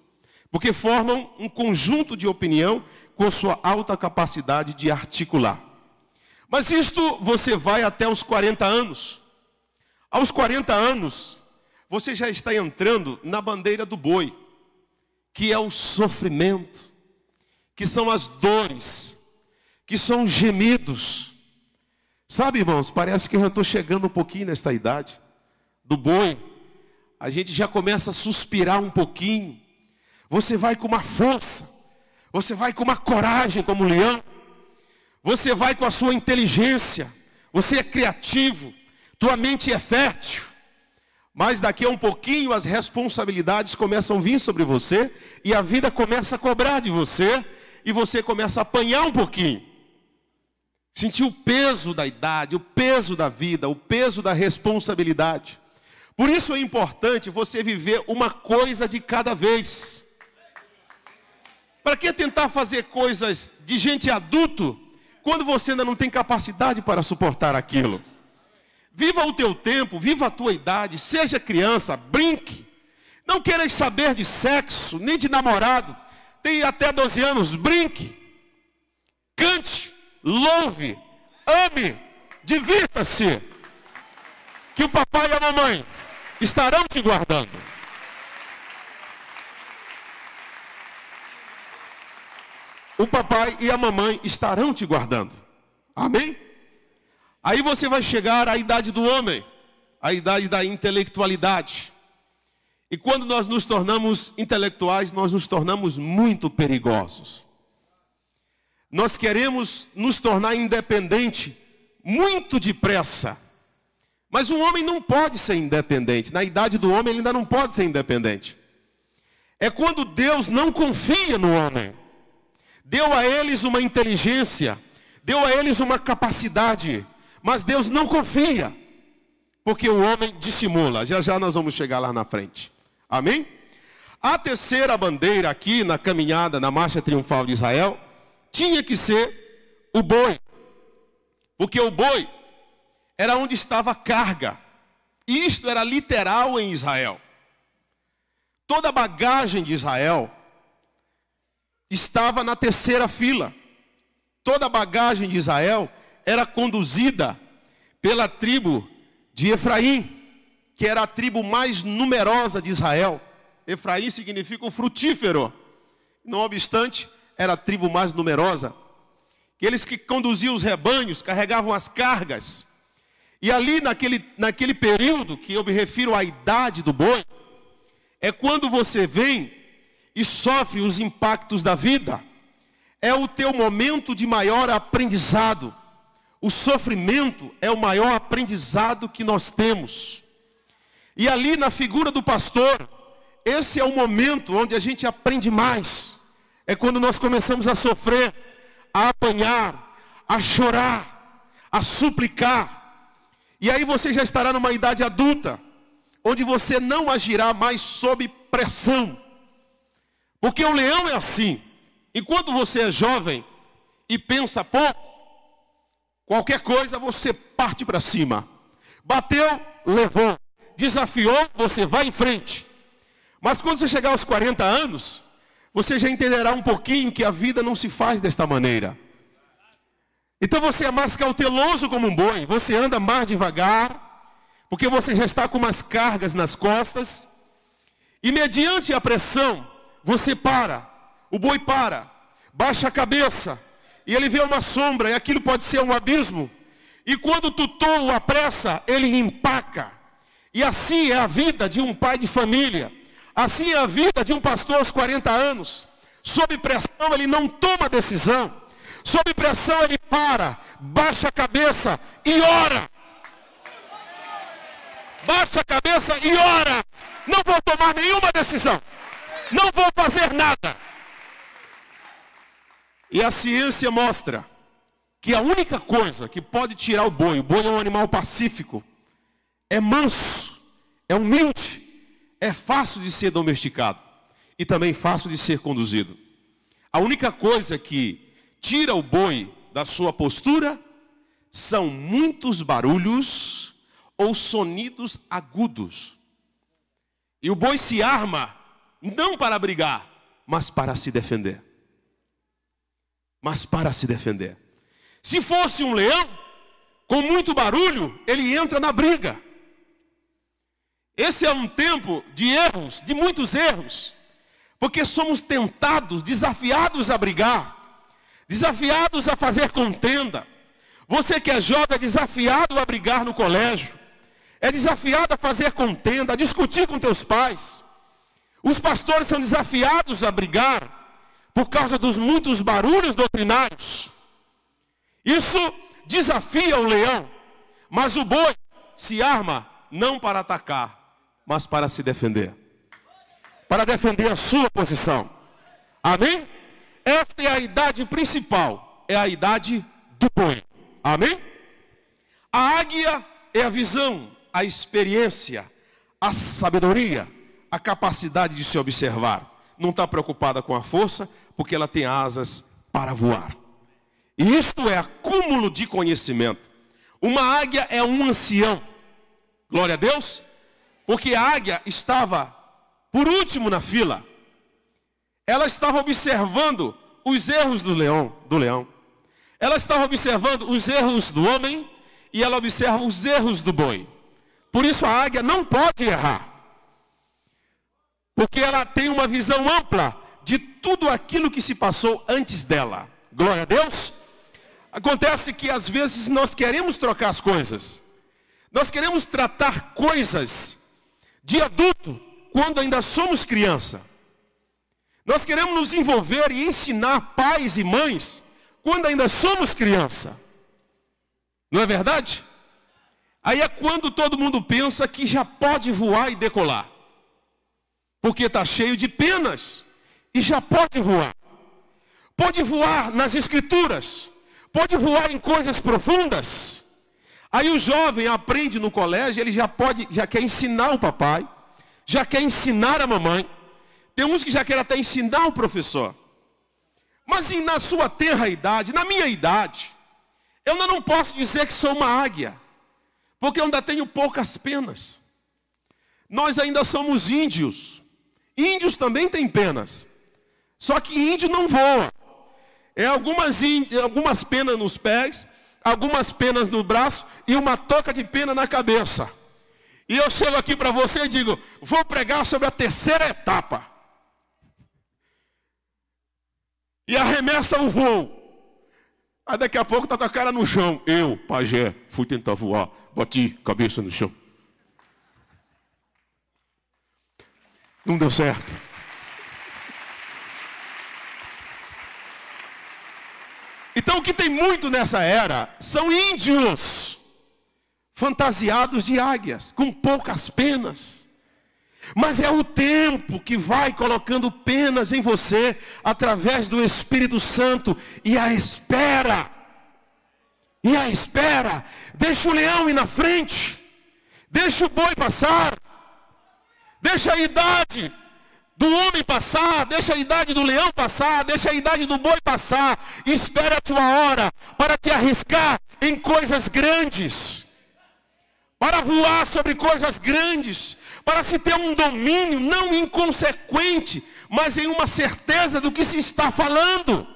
porque formam um conjunto de opinião com sua alta capacidade de articular. Mas isto você vai até os 40 anos. Aos 40 anos, você já está entrando na bandeira do boi, que é o sofrimento, que são as dores, que são os gemidos. Sabe, irmãos, parece que eu já estou chegando um pouquinho nesta idade do boi. A gente já começa a suspirar um pouquinho. Você vai com uma força, você vai com uma coragem como um leão, você vai com a sua inteligência, você é criativo, tua mente é fértil. Mas daqui a um pouquinho as responsabilidades começam a vir sobre você e a vida começa a cobrar de você e você começa a apanhar um pouquinho. Sentir o peso da idade, o peso da vida, o peso da responsabilidade. Por isso é importante você viver uma coisa de cada vez. Para que tentar fazer coisas de gente adulto quando você ainda não tem capacidade para suportar aquilo? Viva o teu tempo, viva a tua idade, seja criança, brinque. Não queiras saber de sexo, nem de namorado. Tem até 12 anos, brinque. Cante, louve, ame, divirta-se. Que o papai e a mamãe estarão te guardando. O papai e a mamãe estarão te guardando. Amém? Aí você vai chegar à idade do homem, à idade da intelectualidade. E quando nós nos tornamos intelectuais, nós nos tornamos muito perigosos. Nós queremos nos tornar independente muito depressa. Mas um homem não pode ser independente. Na idade do homem ele ainda não pode ser independente. É quando Deus não confia no homem. Deu a eles uma inteligência, deu a eles uma capacidade, mas Deus não confia, porque o homem dissimula. Já já nós vamos chegar lá na frente. Amém? A terceira bandeira aqui na caminhada, na marcha triunfal de Israel, tinha que ser o boi. Porque o boi era onde estava a carga. E isto era literal em Israel. Toda a bagagem de Israel estava na terceira fila. Toda a bagagem de Israel era conduzida pela tribo de Efraim, que era a tribo mais numerosa de Israel. Efraim significa o frutífero. Não obstante, era a tribo mais numerosa. Aqueles que conduziam os rebanhos, carregavam as cargas. E ali naquele período, que eu me refiro à idade do boi, é quando você vem e sofre os impactos da vida. É o teu momento de maior aprendizado. O sofrimento é o maior aprendizado que nós temos. E ali na figura do pastor, esse é o momento onde a gente aprende mais. É quando nós começamos a sofrer, a apanhar, a chorar, a suplicar. E aí você já estará numa idade adulta, onde você não agirá mais sob pressão. Porque o leão é assim. Enquanto você é jovem e pensa pouco, qualquer coisa você parte para cima. Bateu, levou. Desafiou, você vai em frente. Mas quando você chegar aos 40 anos, você já entenderá um pouquinho que a vida não se faz desta maneira. Então você é mais cauteloso como um boi. Você anda mais devagar, porque você já está com umas cargas nas costas. E mediante a pressão, você para, o boi para, baixa a cabeça, e ele vê uma sombra, e aquilo pode ser um abismo. E quando o tutor o apressa, ele empaca. E assim é a vida de um pai de família. Assim é a vida de um pastor aos 40 anos. Sob pressão ele não toma decisão. Sob pressão ele para, baixa a cabeça e ora. Baixa a cabeça e ora. Não vou tomar nenhuma decisão. Não vou fazer nada. E a ciência mostra que a única coisa que pode tirar o boi é um animal pacífico, é manso, é humilde, é fácil de ser domesticado e também fácil de ser conduzido. A única coisa que tira o boi da sua postura são muitos barulhos ou sonidos agudos. E o boi se arma não para brigar, mas para se defender. Mas para se defender. Se fosse um leão, com muito barulho, ele entra na briga. Esse é um tempo de erros, de muitos erros, porque somos tentados, desafiados a brigar, desafiados a fazer contenda. Você que é jovem é desafiado a brigar no colégio, é desafiado a fazer contenda, a discutir com teus pais. Os pastores são desafiados a brigar por causa dos muitos barulhos doutrinários. Isso desafia o leão, mas o boi se arma não para atacar, mas para se defender. Para defender a sua posição. Amém? Esta é a idade principal, é a idade do boi. Amém? A águia é a visão, a experiência, a sabedoria, a capacidade de se observar. Não está preocupada com a força, porque ela tem asas para voar. E isto é acúmulo de conhecimento. Uma águia é um ancião. Glória a Deus. Porque a águia estava por último na fila. Ela estava observando os erros do leão. Ela estava observando os erros do homem e ela observa os erros do boi. Por isso a águia não pode errar. Porque ela tem uma visão ampla de tudo aquilo que se passou antes dela. Glória a Deus. Acontece que às vezes nós queremos trocar as coisas. Nós queremos tratar coisas de adulto quando ainda somos criança. Nós queremos nos envolver e ensinar pais e mães quando ainda somos criança. Não é verdade? Aí é quando todo mundo pensa que já pode voar e decolar. Porque está cheio de penas e já pode voar. Pode voar nas escrituras. Pode voar em coisas profundas. Aí o jovem aprende no colégio, ele já quer ensinar o papai, já quer ensinar a mamãe. Tem uns que já querem até ensinar o professor. Mas na sua tenra idade, na minha idade, eu ainda não posso dizer que sou uma águia, porque eu ainda tenho poucas penas. Nós ainda somos índios. Índios também têm penas. Só que índio não voa. É algumas penas nos pés, algumas penas no braço e uma touca de pena na cabeça. E eu chego aqui para você e digo, vou pregar sobre a terceira etapa. E arremessa o voo. Aí daqui a pouco está com a cara no chão. Eu, pajé, fui tentar voar, bati cabeça no chão. Não deu certo. Então o que tem muito nessa era são índios fantasiados de águias, com poucas penas. Mas é o tempo que vai colocando penas em você através do Espírito Santo e a espera. E a espera. Deixa o leão ir na frente. Deixa o boi passar. Deixa a idade do homem passar, deixa a idade do leão passar, deixa a idade do boi passar. Espera a tua hora para te arriscar em coisas grandes. Para voar sobre coisas grandes. Para se ter um domínio não inconsequente, mas em uma certeza do que se está falando.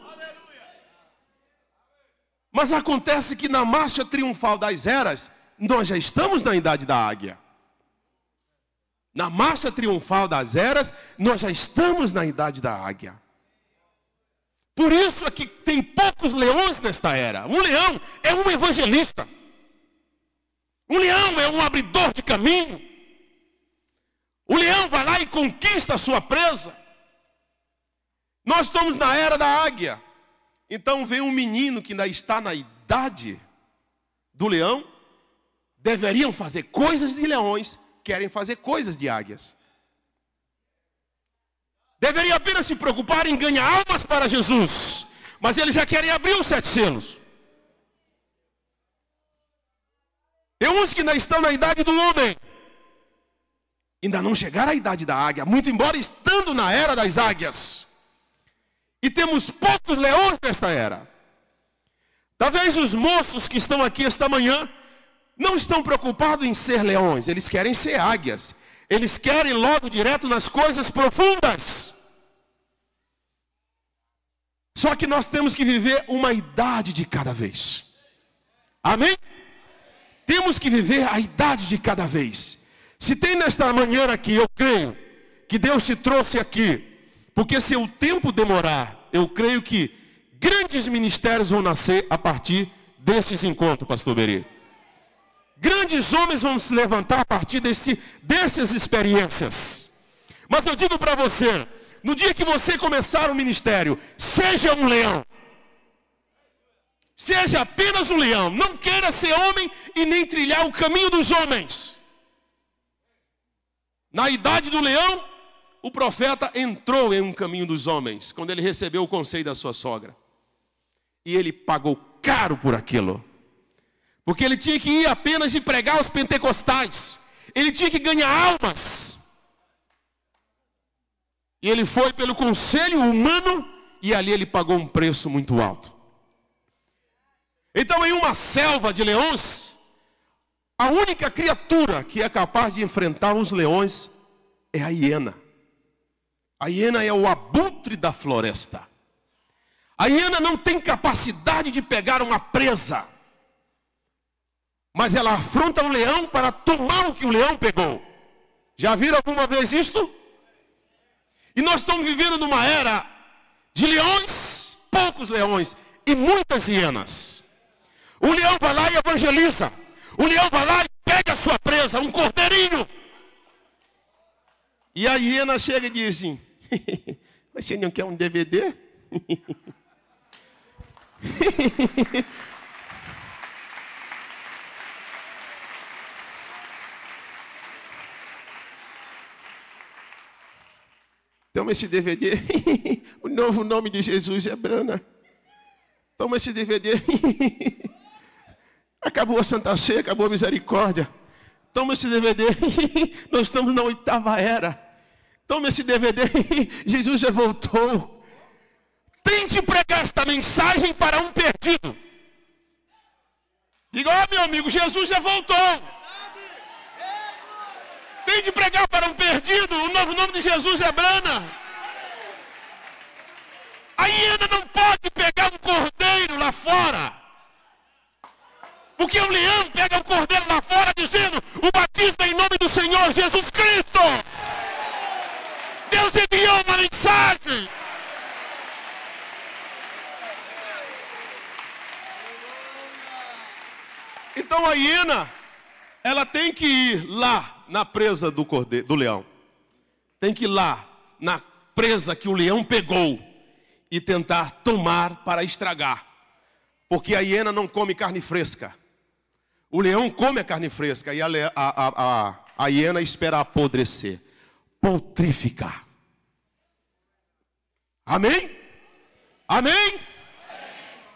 Mas acontece que na marcha triunfal das eras, nós já estamos na idade da águia. Na marcha triunfal das eras, nós já estamos na idade da águia. Por isso é que tem poucos leões nesta era. Um leão é um evangelista. Um leão é um abridor de caminho. O leão vai lá e conquista a sua presa. Nós estamos na era da águia. Então vem um menino que ainda está na idade do leão. Deveriam fazer coisas de leões, querem fazer coisas de águias. Deveria apenas se preocupar em ganhar almas para Jesus, mas eles já querem abrir os 7 selos. Tem uns que ainda estão na idade do homem, ainda não chegaram à idade da águia, muito embora estando na era das águias. E temos poucos leões nesta era. Talvez os moços que estão aqui esta manhã não estão preocupados em ser leões, eles querem ser águias. Eles querem logo direto nas coisas profundas. Só que nós temos que viver uma idade de cada vez. Amém? Temos que viver a idade de cada vez. Se tem nesta manhã aqui, eu creio que Deus te trouxe aqui, porque se o tempo demorar, eu creio que grandes ministérios vão nascer a partir destes encontros, pastor Beri. Grandes homens vão se levantar a partir dessas experiências. Mas eu digo para você, no dia que você começar o ministério, seja um leão. Seja apenas um leão. Não queira ser homem e nem trilhar o caminho dos homens. Na idade do leão, o profeta entrou em um caminho dos homens, quando ele recebeu o conselho da sua sogra. E ele pagou caro por aquilo. Porque ele tinha que ir apenas de pregar aos pentecostais. Ele tinha que ganhar almas. E ele foi pelo conselho humano, e ali ele pagou um preço muito alto. Então, em uma selva de leões, a única criatura que é capaz de enfrentar os leões é a hiena. A hiena é o abutre da floresta. A hiena não tem capacidade de pegar uma presa, mas ela afronta o leão para tomar o que o leão pegou. Já viram alguma vez isto? E nós estamos vivendo numa era de leões, poucos leões e muitas hienas. O leão vai lá e evangeliza. O leão vai lá e pega a sua presa, um cordeirinho. E a hiena chega e diz assim: você não quer um DVD? Toma esse DVD. O novo nome de Jesus é Brana. Toma esse DVD. Acabou a Santa Ceia, acabou a misericórdia. Toma esse DVD. Nós estamos na 8ª era. Toma esse DVD. Jesus já voltou. Tente pregar esta mensagem para um perdido. Diga: ó, meu amigo, Jesus já voltou. Tente pregar para um perdido. O novo nome de Jesus é Brana. A hiena não pode pegar um cordeiro lá fora, porque o leão pega o cordeiro lá fora dizendo: o batismo é em nome do Senhor Jesus Cristo. Deus enviou uma mensagem. Então a hiena, ela tem que ir lá na presa do leão. Tem que ir lá na presa que o leão pegou e tentar tomar para estragar. Porque a hiena não come carne fresca. O leão come a carne fresca e a hiena espera apodrecer, putrificar. Amém? Amém?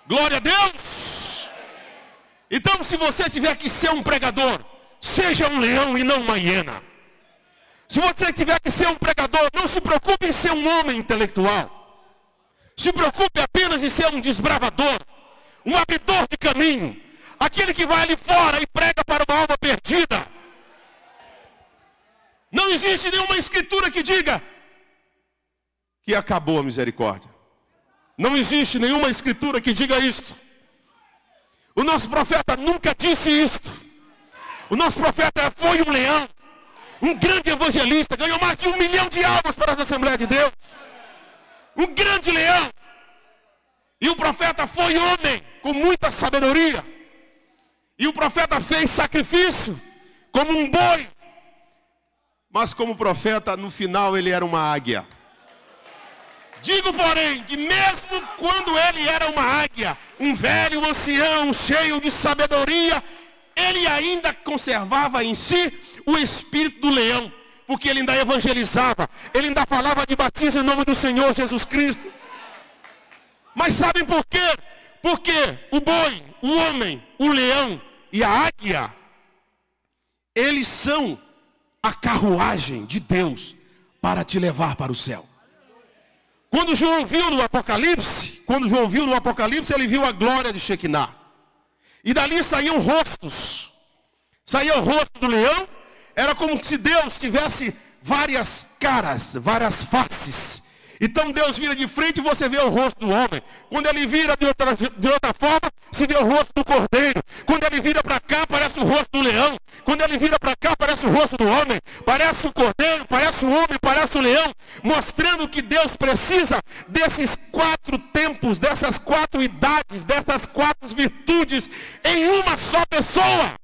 Glória a Deus! Então, se você tiver que ser um pregador, seja um leão e não uma hiena. Se você tiver que ser um pregador, não se preocupe em ser um homem intelectual. Se preocupe apenas em ser um desbravador, um abridor de caminho, aquele que vai ali fora e prega para uma alma perdida. Não existe nenhuma escritura que diga que acabou a misericórdia. Não existe nenhuma escritura que diga isto. O nosso profeta nunca disse isto. O nosso profeta foi um leão, um grande evangelista, ganhou mais de 1 milhão de almas para as Assembleias de Deus. Um grande leão. E o profeta foi homem, com muita sabedoria. E o profeta fez sacrifício, como um boi. Mas como profeta, no final ele era uma águia. Digo, porém, que mesmo quando ele era uma águia, um velho ancião, cheio de sabedoria, ele ainda conservava em si o espírito do leão, porque ele ainda evangelizava, ele ainda falava de batismo em nome do Senhor Jesus Cristo. Mas sabem por quê? Porque o boi, o homem, o leão e a águia, eles são a carruagem de Deus para te levar para o céu. Quando João viu no Apocalipse, quando João viu no Apocalipse, ele viu a glória de Shekinah. E dali saíam rostos. Saía o rosto do leão. Era como se Deus tivesse várias caras, várias faces. Então Deus vira de frente e você vê o rosto do homem. Quando ele vira de outra forma, se vê o rosto do cordeiro. Quando ele vira para cá, parece o rosto do leão. Quando ele vira para cá, parece o rosto do homem. Parece o cordeiro, parece o homem, parece o leão. Mostrando que Deus precisa desses 4 tempos, dessas 4 idades, dessas 4 virtudes em uma só pessoa.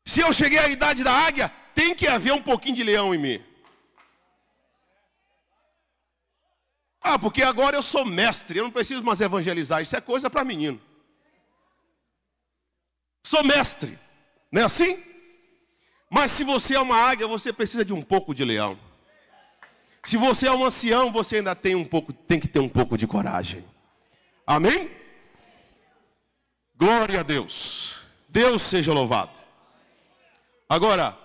Se eu cheguei à idade da águia, tem que haver um pouquinho de leão em mim. Ah, porque agora eu sou mestre, eu não preciso mais evangelizar, isso é coisa para menino. Sou mestre, não é assim? Mas se você é uma águia, você precisa de um pouco de leão. Se você é um ancião, você ainda tem que ter um pouco de coragem. Amém? Glória a Deus. Deus seja louvado. Agora,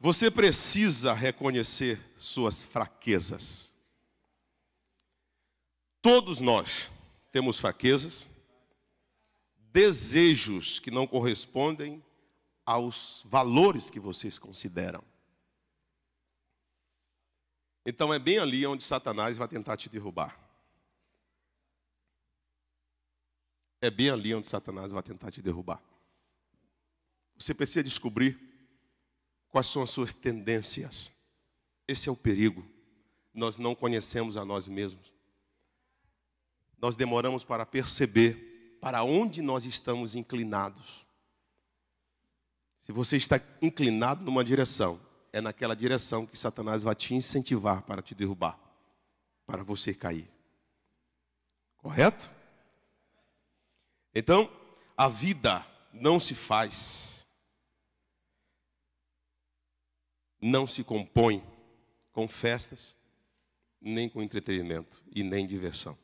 você precisa reconhecer suas fraquezas. Todos nós temos fraquezas, desejos que não correspondem aos valores que vocês consideram. Então é bem ali onde Satanás vai tentar te derrubar. É bem ali onde Satanás vai tentar te derrubar. Você precisa descobrir quais são as suas tendências. Esse é o perigo. Nós não conhecemos a nós mesmos. Nós demoramos para perceber para onde nós estamos inclinados. Se você está inclinado numa direção, é naquela direção que Satanás vai te incentivar para te derrubar, para você cair. Correto? Então, a vida não se faz, não se compõe com festas, nem com entretenimento e nem diversão.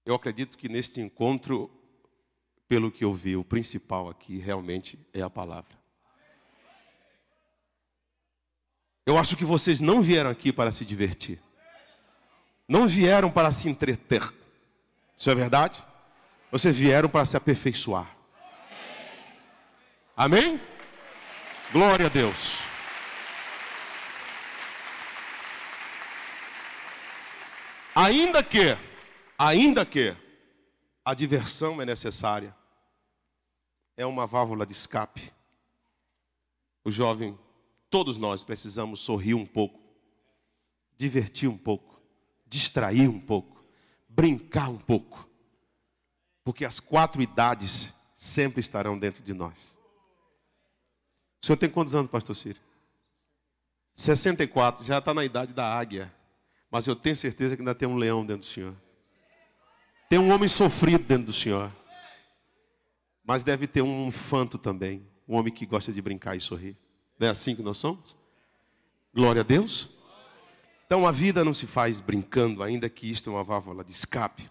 Eu acredito que neste encontro, pelo que eu vi, o principal aqui realmente é a palavra. Eu acho que vocês não vieram aqui para se divertir. Não vieram para se entreter. Isso é verdade? Vocês vieram para se aperfeiçoar. Amém? Glória a Deus. Ainda que a diversão é necessária, é uma válvula de escape. O jovem, todos nós precisamos sorrir um pouco, divertir um pouco, distrair um pouco, brincar um pouco, porque as 4 idades sempre estarão dentro de nós. O senhor tem quantos anos, pastor Ciro? 64, já está na idade da águia, mas eu tenho certeza que ainda tem um leão dentro do senhor. Tem um homem sofrido dentro do senhor. Mas deve ter um infanto também. Um homem que gosta de brincar e sorrir. Não é assim que nós somos? Glória a Deus. Então a vida não se faz brincando, ainda que isto é uma válvula de escape.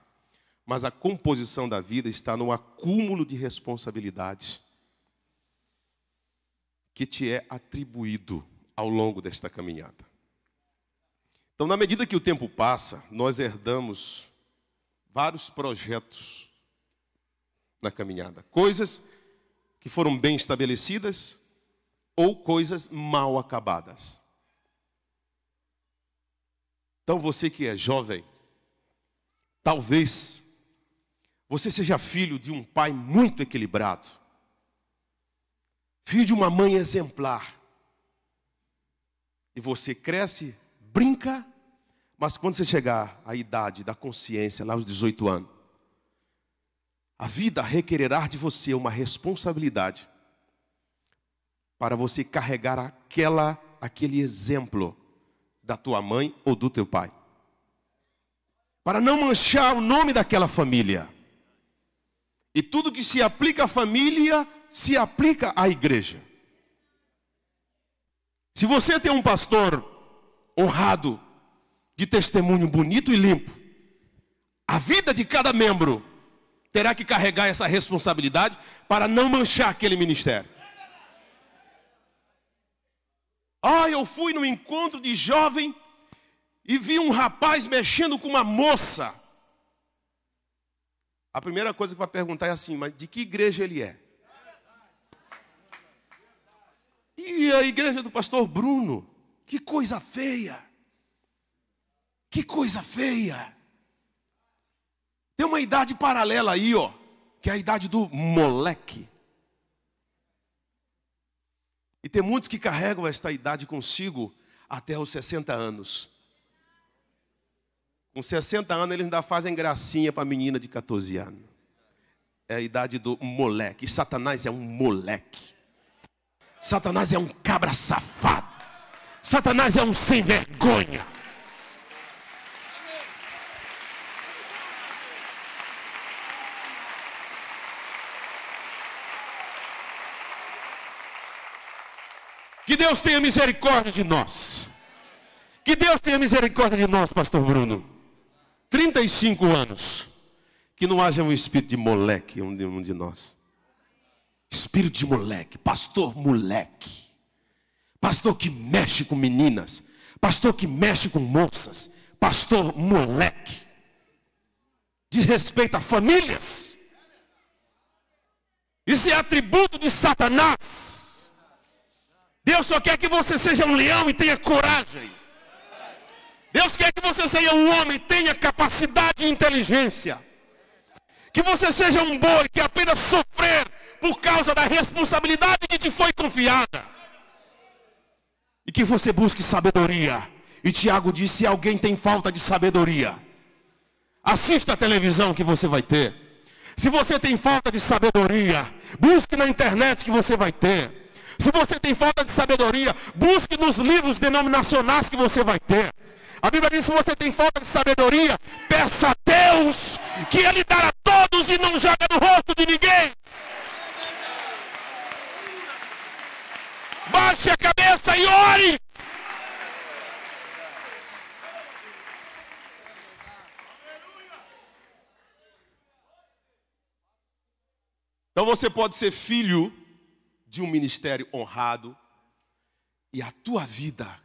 Mas a composição da vida está no acúmulo de responsabilidades que te é atribuído ao longo desta caminhada. Então, na medida que o tempo passa, nós herdamos vários projetos na caminhada. Coisas que foram bem estabelecidas ou coisas mal acabadas. Então você que é jovem, talvez você seja filho de um pai muito equilibrado. Filho de uma mãe exemplar. E você cresce, brinca, mas quando você chegar à idade da consciência, lá aos 18 anos, a vida requererá de você uma responsabilidade para você carregar aquele exemplo da tua mãe ou do teu pai. Para não manchar o nome daquela família. E tudo que se aplica à família, se aplica à igreja. Se você tem um pastor honrado, de testemunho bonito e limpo, a vida de cada membro terá que carregar essa responsabilidade para não manchar aquele ministério. Eu fui num encontro de jovem e vi um rapaz mexendo com uma moça. A primeira coisa que vai perguntar é assim: mas de que igreja ele é? E a igreja do pastor Bruno. Que coisa feia. Que coisa feia. Tem uma idade paralela aí, que é a idade do moleque. E tem muitos que carregam esta idade consigo até os 60 anos. Com 60 anos eles ainda fazem gracinha para a menina de 14 anos. É a idade do moleque. E Satanás é um moleque. Satanás é um cabra safado. Satanás é um sem vergonha. Que Deus tenha misericórdia de nós. Que Deus tenha misericórdia de nós, pastor Bruno. 35 anos. Que não haja um espírito de moleque em um de nós. Espírito de moleque, pastor moleque. Pastor que mexe com meninas. Pastor que mexe com moças. Pastor moleque. Desrespeita famílias. Isso é atributo de Satanás. Deus só quer que você seja um leão e tenha coragem. Deus quer que você seja um homem e tenha capacidade e inteligência. Que você seja um boi que apenas sofrer por causa da responsabilidade que te foi confiada. E que você busque sabedoria. E Tiago disse: se alguém tem falta de sabedoria, assista a televisão que você vai ter. Se você tem falta de sabedoria, busque na internet que você vai ter. Se você tem falta de sabedoria, busque nos livros denominacionais que você vai ter. A Bíblia diz: se você tem falta de sabedoria, peça a Deus que Ele dará a todos e não joga no rosto de ninguém. Baixe a cabeça e ore. Então você pode ser filho de um ministério honrado e a tua vida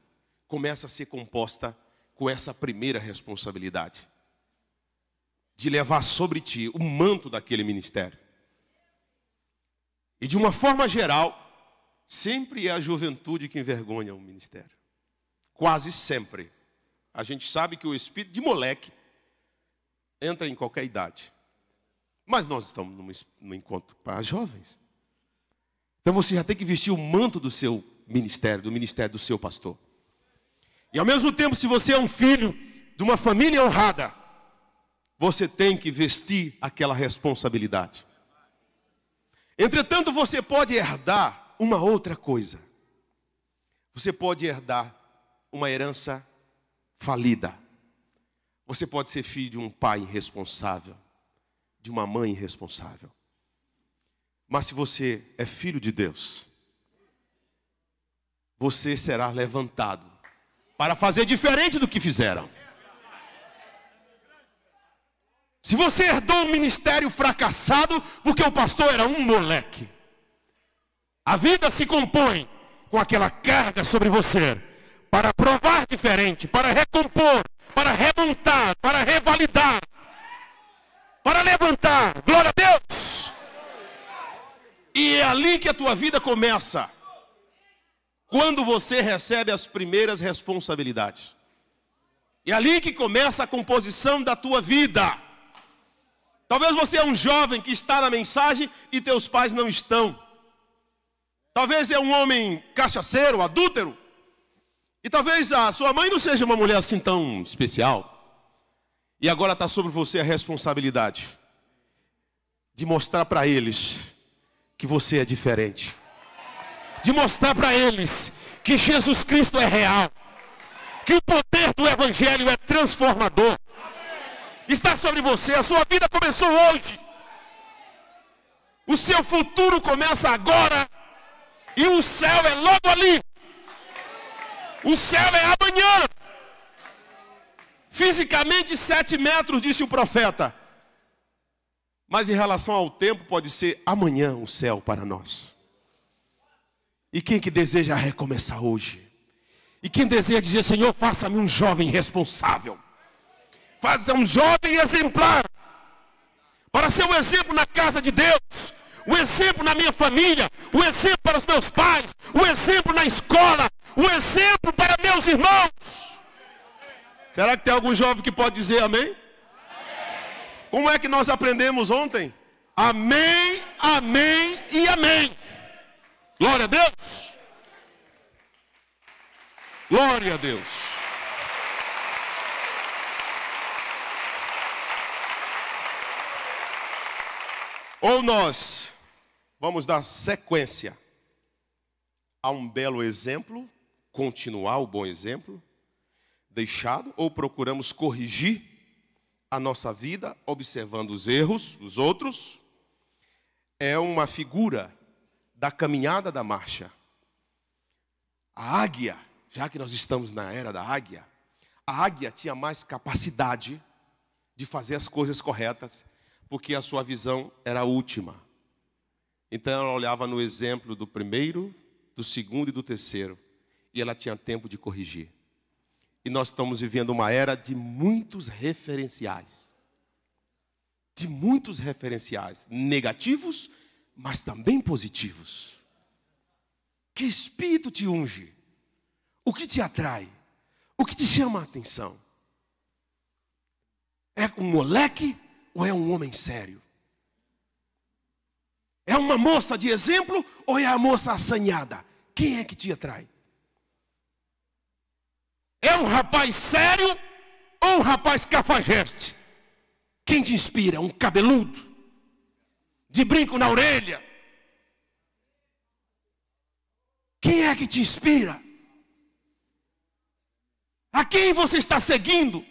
começa a ser composta com essa primeira responsabilidade de levar sobre ti o manto daquele ministério. E de uma forma geral, sempre é a juventude que envergonha o ministério. Quase sempre. A gente sabe que o espírito de moleque entra em qualquer idade. Mas nós estamos num encontro para jovens. Então você já tem que vestir o manto do seu ministério, do ministério do seu pastor. E ao mesmo tempo, se você é um filho de uma família honrada, você tem que vestir aquela responsabilidade. Entretanto, você pode herdar uma outra coisa. Você pode herdar uma herança falida. Você pode ser filho de um pai irresponsável, de uma mãe irresponsável. Mas se você é filho de Deus, você será levantado para fazer diferente do que fizeram. Se você herdou um ministério fracassado porque o pastor era um moleque, a vida se compõe com aquela carga sobre você para provar diferente, para recompor, para remontar, para revalidar, para levantar. Glória a Deus! E é ali que a tua vida começa. Quando você recebe as primeiras responsabilidades. É ali que começa a composição da tua vida. Talvez você é um jovem que está na mensagem e teus pais não estão. Talvez é um homem cachaceiro, adúltero. E talvez a sua mãe não seja uma mulher assim tão especial. E agora está sobre você a responsabilidade de mostrar para eles que você é diferente. De mostrar para eles que Jesus Cristo é real. Que o poder do Evangelho é transformador. Está sobre você, a sua vida começou hoje. O seu futuro começa agora. E o céu é logo ali. O céu é amanhã. Fisicamente 7 metros, disse o profeta. Mas em relação ao tempo, pode ser amanhã o céu para nós. E quem que deseja recomeçar hoje? E quem deseja dizer, Senhor, faça-me um jovem responsável. Faça um jovem exemplar. Para ser um exemplo na casa de Deus. Um exemplo na minha família. Um exemplo para os meus pais. Um exemplo na escola. Um exemplo para meus irmãos. Será que tem algum jovem que pode dizer amém? Como é que nós aprendemos ontem? Amém, amém e amém. Glória a Deus. Glória a Deus. Ou nós vamos dar sequência a um belo exemplo, continuar o bom exemplo deixado, ou procuramos corrigir a nossa vida observando os erros dos outros. É uma figura da caminhada da marcha. A águia, já que nós estamos na era da águia, a águia tinha mais capacidade de fazer as coisas corretas, porque a sua visão era a última. Então ela olhava no exemplo do primeiro, do segundo e do terceiro, e ela tinha tempo de corrigir. E nós estamos vivendo uma era de muitos referenciais. De muitos referenciais negativos, mas também positivos. Que espírito te unge? O que te atrai? O que te chama a atenção? É um moleque ou é um homem sério? É uma moça de exemplo ou é a moça assanhada? Quem é que te atrai? É um rapaz sério ou um rapaz cafajeste? Quem te inspira? Um cabeludo? De brinco na orelha? Quem é que te inspira? A quem você está seguindo?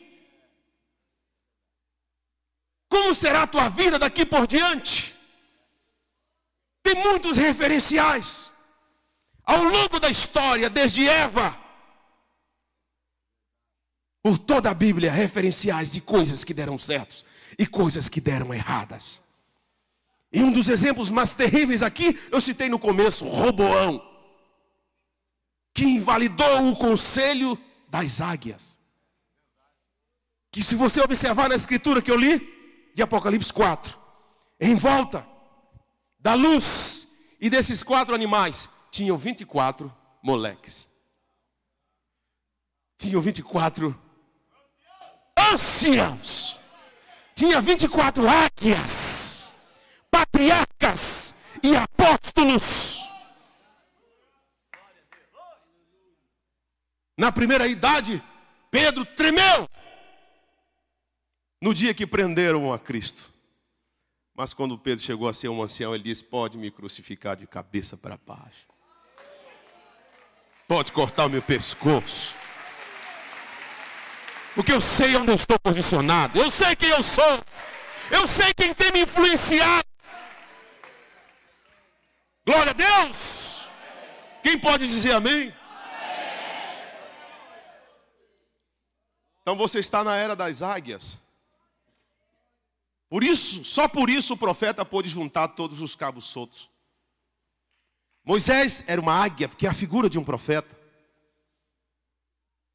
Como será a tua vida daqui por diante? Tem muitos referenciais. Ao longo da história, desde Eva, por toda a Bíblia, referenciais de coisas que deram certos e coisas que deram erradas. E um dos exemplos mais terríveis aqui, eu citei no começo, Roboão, que invalidou o conselho das águias. Que se você observar na escritura que eu li, de Apocalipse 4, em volta da luz e desses 4 animais, tinham 24 moleques. Tinham 24 anciãos. Tinha 24 águias, patriarcas e apóstolos. Na primeira idade, Pedro tremeu no dia que prenderam a Cristo. Mas quando Pedro chegou a ser um ancião, ele disse: pode me crucificar de cabeça para baixo. Pode cortar o meu pescoço. Porque eu sei onde eu estou posicionado. Eu sei quem eu sou. Eu sei quem tem me influenciado. Glória a Deus. Quem pode dizer amém? Então você está na era das águias. Por isso, só por isso o profeta pôde juntar todos os cabos soltos. Moisés era uma águia, porque é a figura de um profeta.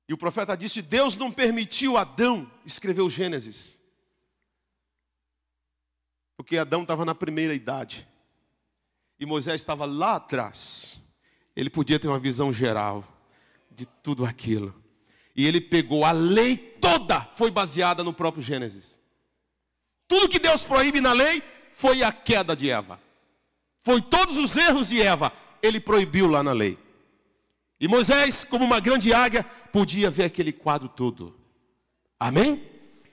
E o profeta disse: Deus não permitiu Adão escrever o Gênesis. Porque Adão estava na primeira idade. E Moisés estava lá atrás. Ele podia ter uma visão geral de tudo aquilo. E ele pegou a lei toda, foi baseada no próprio Gênesis. Tudo que Deus proíbe na lei foi a queda de Eva. Foi todos os erros de Eva, ele proibiu lá na lei. E Moisés, como uma grande águia, podia ver aquele quadro todo. Amém?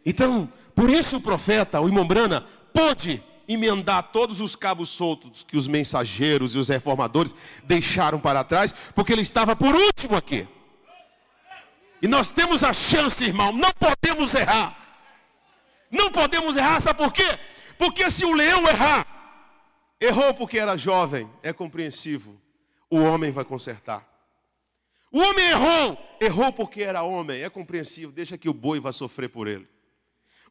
Então, por isso o profeta, o Imombrana, pôde emendar todos os cabos soltos que os mensageiros e os reformadores deixaram para trás, porque ele estava por último aqui. E nós temos a chance, irmão, não podemos errar. Não podemos errar, sabe por quê? Porque se o leão errar, errou porque era jovem, é compreensível. O homem vai consertar. O homem errou porque era homem, é compreensível, deixa que o boi vá sofrer por ele.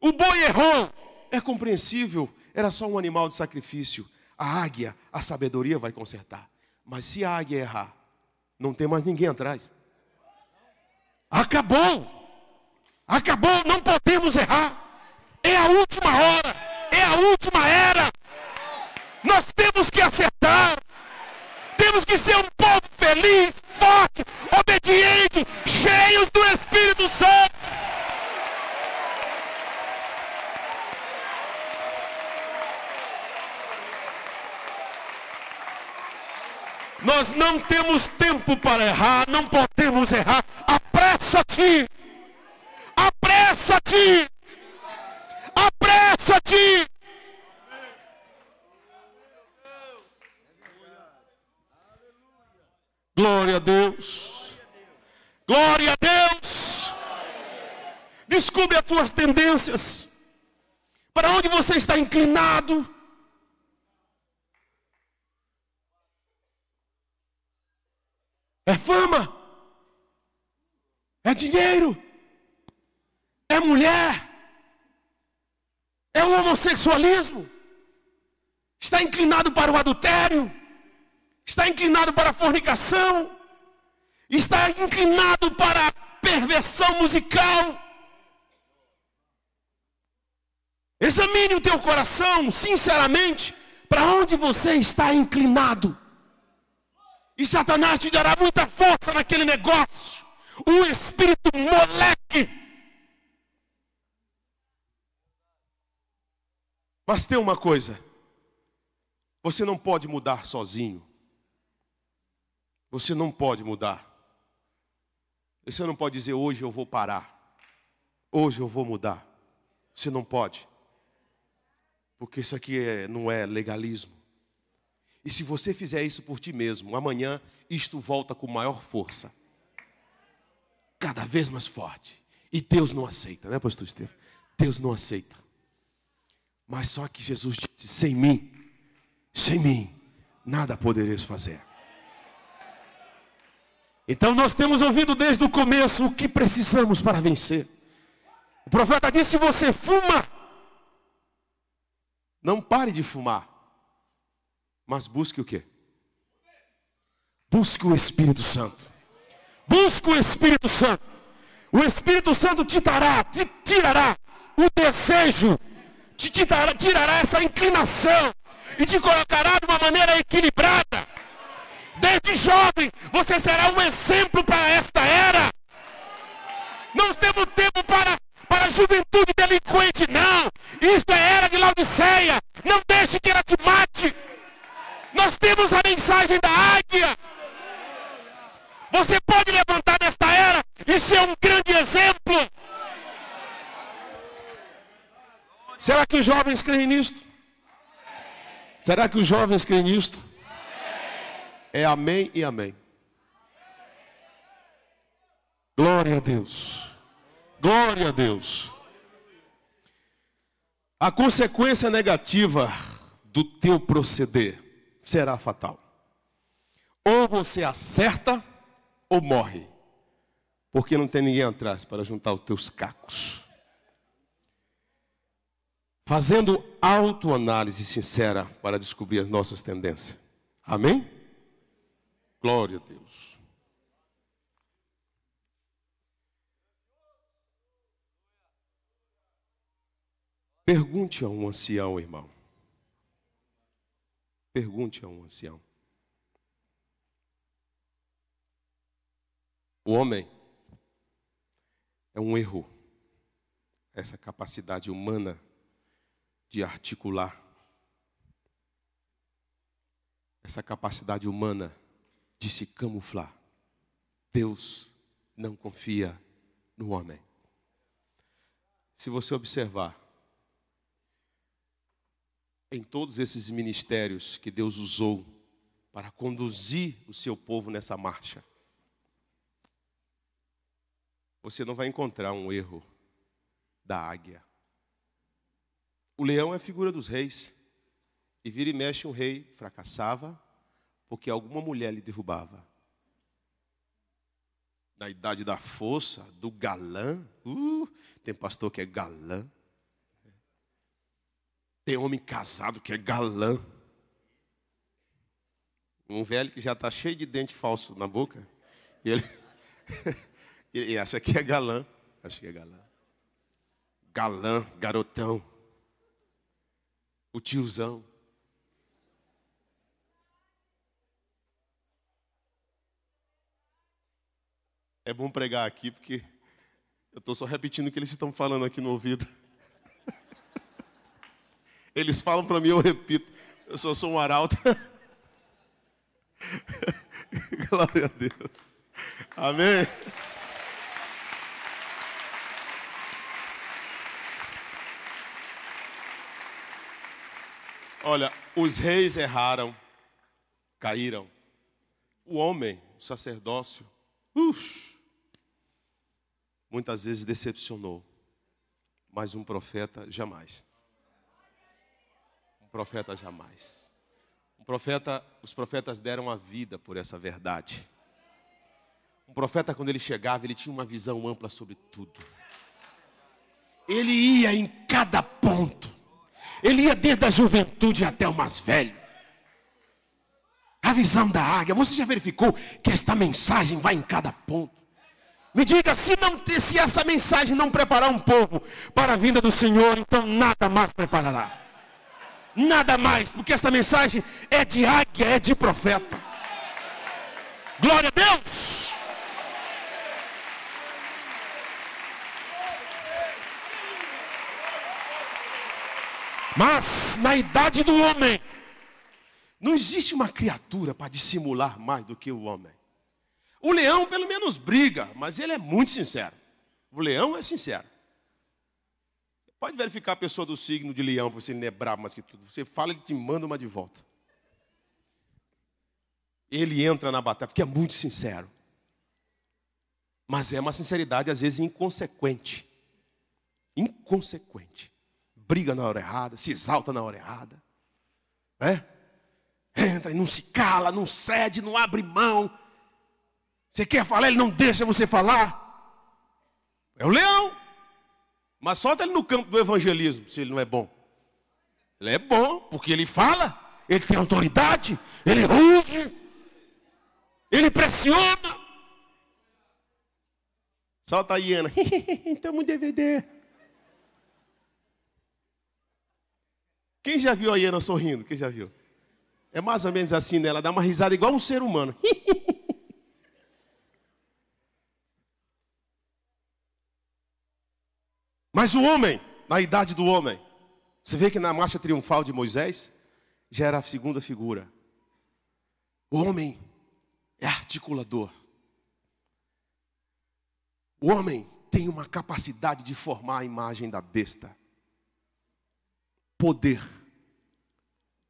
O boi errou, é compreensível, era só um animal de sacrifício. A águia, a sabedoria vai consertar. Mas se a águia errar, não tem mais ninguém atrás. Acabou. Acabou, não podemos errar. É a última hora, é a última era. Nós temos que acertar. Temos que ser um povo feliz, forte, obediente, cheios do Espírito Santo. Nós não temos tempo para errar, não podemos errar. Apressa-te! Apressa-te! Apressa-te! Glória a Deus! Glória a Deus! Descubra as suas tendências. Para onde você está inclinado? É fama? É dinheiro? É mulher? É o homossexualismo? Está inclinado para o adultério? Está inclinado para a fornicação? Está inclinado para a perversão musical? Examine o teu coração, sinceramente, para onde você está inclinado. E Satanás te dará muita força naquele negócio. Um espírito moleque. Mas tem uma coisa. Você não pode mudar sozinho. Você não pode mudar. Você não pode dizer, hoje eu vou parar. Hoje eu vou mudar. Você não pode. Porque isso aqui não é legalismo. E se você fizer isso por ti mesmo, amanhã isto volta com maior força. Cada vez mais forte. E Deus não aceita, né, pastor Estevão? Deus não aceita. Mas só que Jesus disse, sem mim, nada podereis fazer. Então nós temos ouvido desde o começo o que precisamos para vencer. O profeta disse, se você fuma, não pare de fumar. Mas busque o quê? Busque o Espírito Santo. Busque o Espírito Santo. O Espírito Santo te tirará o desejo, tirará essa inclinação e te colocará de uma maneira equilibrada. Desde jovem, você será um exemplo para esta era. Não temos tempo para a juventude delinquente, não. Isto é era de Laodiceia. Não deixe que ela te mate. Nós temos a mensagem da águia. Você pode levantar nesta era e ser um grande exemplo. Será que os jovens creem nisto? Será que os jovens creem nisto? É amém e amém. Glória a Deus. Glória a Deus. A consequência negativa do teu proceder será fatal. Ou você acerta ou morre. Porque não tem ninguém atrás para juntar os teus cacos. Fazendo autoanálise sincera para descobrir as nossas tendências. Amém? Glória a Deus. Pergunte a um ancião, irmão. Pergunte a um ancião. O homem é um erro. Essa capacidade humana de articular. Essa capacidade humana de se camuflar. Deus não confia no homem. Se você observar, em todos esses ministérios que Deus usou para conduzir o seu povo nessa marcha, você não vai encontrar um erro da águia. O leão é a figura dos reis. E vira e mexe um rei fracassava porque alguma mulher lhe derrubava. Na idade da força, do galã. Tem pastor que é galã. Tem homem casado que é galã. Um velho que já está cheio de dente falso na boca. E Ele acha que é galã. Acho que é galã. Galã, garotão. O tiozão. É bom pregar aqui porque eu estou só repetindo o que eles estão falando aqui no ouvido. Eles falam para mim, eu repito. Eu só sou um arauto. Glória a Deus. Amém. Olha, os reis erraram, caíram. O homem, o sacerdócio, muitas vezes decepcionou. Mas um profeta jamais. Um profeta jamais. Os profetas deram a vida por essa verdade. Um profeta, quando ele chegava, ele tinha uma visão ampla sobre tudo. Ele ia em cada ponto. Ele ia desde a juventude até o mais velho. A visão da águia. Você já verificou que esta mensagem vai em cada ponto? Me diga, se essa mensagem não preparar um povo para a vinda do Senhor, então nada mais preparará. Nada mais, porque essa mensagem é de águia, é de profeta. Glória a Deus! Mas na idade do homem, não existe uma criatura para dissimular mais do que o homem. O leão pelo menos briga, mas ele é muito sincero. O leão é sincero. Você pode verificar a pessoa do signo de leão, você não é brabo mais que tudo. Você fala, ele te manda uma de volta. Ele entra na batalha, porque é muito sincero. Mas é uma sinceridade às vezes inconsequente. Inconsequente. Briga na hora errada, se exalta na hora errada. Entra e não se cala, não cede, não abre mão. Você quer falar, ele não deixa você falar. É o leão. Mas solta ele no campo do evangelismo, se ele não é bom. Ele é bom, porque ele fala, ele tem autoridade, ele ruge, ele pressiona. Solta a hiena. Estamos um DVD. Quem já viu a hiena sorrindo? Quem já viu? É mais ou menos assim, né? Ela dá uma risada igual um ser humano. Mas o homem, na idade do homem, você vê que na marcha triunfal de Moisés, já era a segunda figura. O homem é articulador. O homem tem uma capacidade de formar a imagem da besta. Poder.